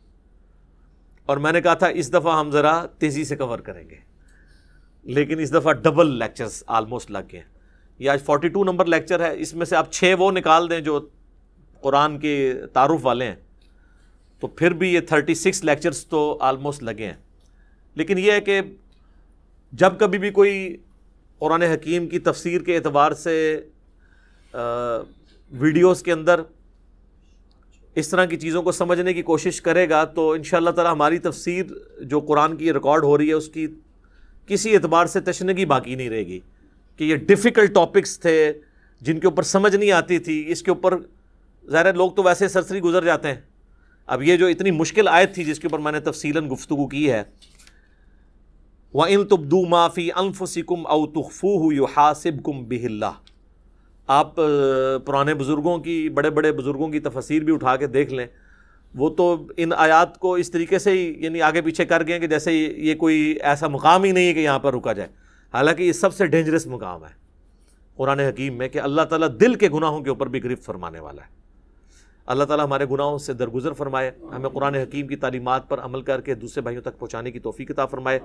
اور میں نے کہا تھا اس دفعہ ہم ذرا تیزی سے کور کریں گے، لیکن اس دفعہ ڈبل لیکچرز آلموسٹ لگ گئے. یہ آج 42 نمبر لیکچر ہے، اس میں سے آپ 6 وہ نکال دیں جو قرآن کے تعارف والے ہیں تو پھر بھی یہ 36 لیکچرز تو آلموسٹ لگے ہیں. لیکن یہ ہے کہ جب کبھی بھی کوئی قرآن حکیم کی تفسیر کے اعتبار سے ویڈیوز کے اندر اس طرح کی چیزوں کو سمجھنے کی کوشش کرے گا تو انشاءاللہ تعالی ہماری تفسیر جو قرآن کی ریکارڈ ہو رہی ہے اس کی کسی اعتبار سے تشنگی باقی نہیں رہے گی کہ یہ ڈیفیکلٹ ٹاپکس تھے جن کے اوپر سمجھ نہیں آتی تھی. اس کے اوپر ظاہر لوگ تو ویسے سرسری گزر جاتے ہیں. اب یہ جو اتنی مشکل آیت تھی جس کے اوپر میں نے تفصیلاً گفتگو کی ہے، وَإِن تُبْدُوا مَا فِي أَنفُسِكُمْ أَوْ تُخْفُوهُ يُحَاسِبْكُمْ بِهِ اللَّهُ. آپ پرانے بزرگوں کی، بڑے بڑے بزرگوں کی تفاسیر بھی اٹھا کے دیکھ لیں، وہ تو ان آیات کو اس طریقے سے ہی یعنی آگے پیچھے کر گئے کہ جیسے یہ کوئی ایسا مقام ہی نہیں ہے کہ یہاں پر رکا جائے. حالانکہ یہ سب سے ڈینجرس مقام ہے قرآن حکیم میں کہ اللہ تعالیٰ دل کے گناہوں کے اوپر بھی گرفت فرمانے والا ہے. اللہ تعالیٰ ہمارے گناہوں سے درگزر فرمائے، ہمیں قرآن حکیم کی تعلیمات پر عمل کر کے دوسرے بھائیوں تک پہنچانے کی توفیق عطا فرمائے.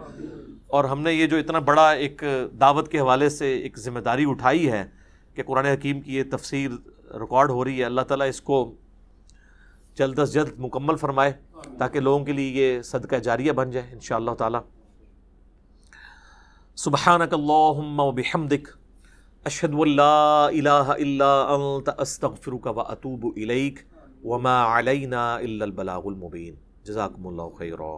اور ہم نے یہ جو اتنا بڑا ایک دعوت کے حوالے سے ایک ذمہ داری اٹھائی ہے کہ قرآن حکیم کی یہ تفسیر ریکارڈ ہو رہی ہے، اللہ تعالیٰ اس کو جلد از جلد مکمل فرمائے تاکہ لوگوں کے لیے یہ صدقہ جاریہ بن جائے انشاءاللہ تعالی. سبحانک اللہم و بحمدک اشہد ان لا الہ الا انت استغفرک و اتوب الیک وما علینا الا البلاغ المبین. جزاکم اللہ خیرا.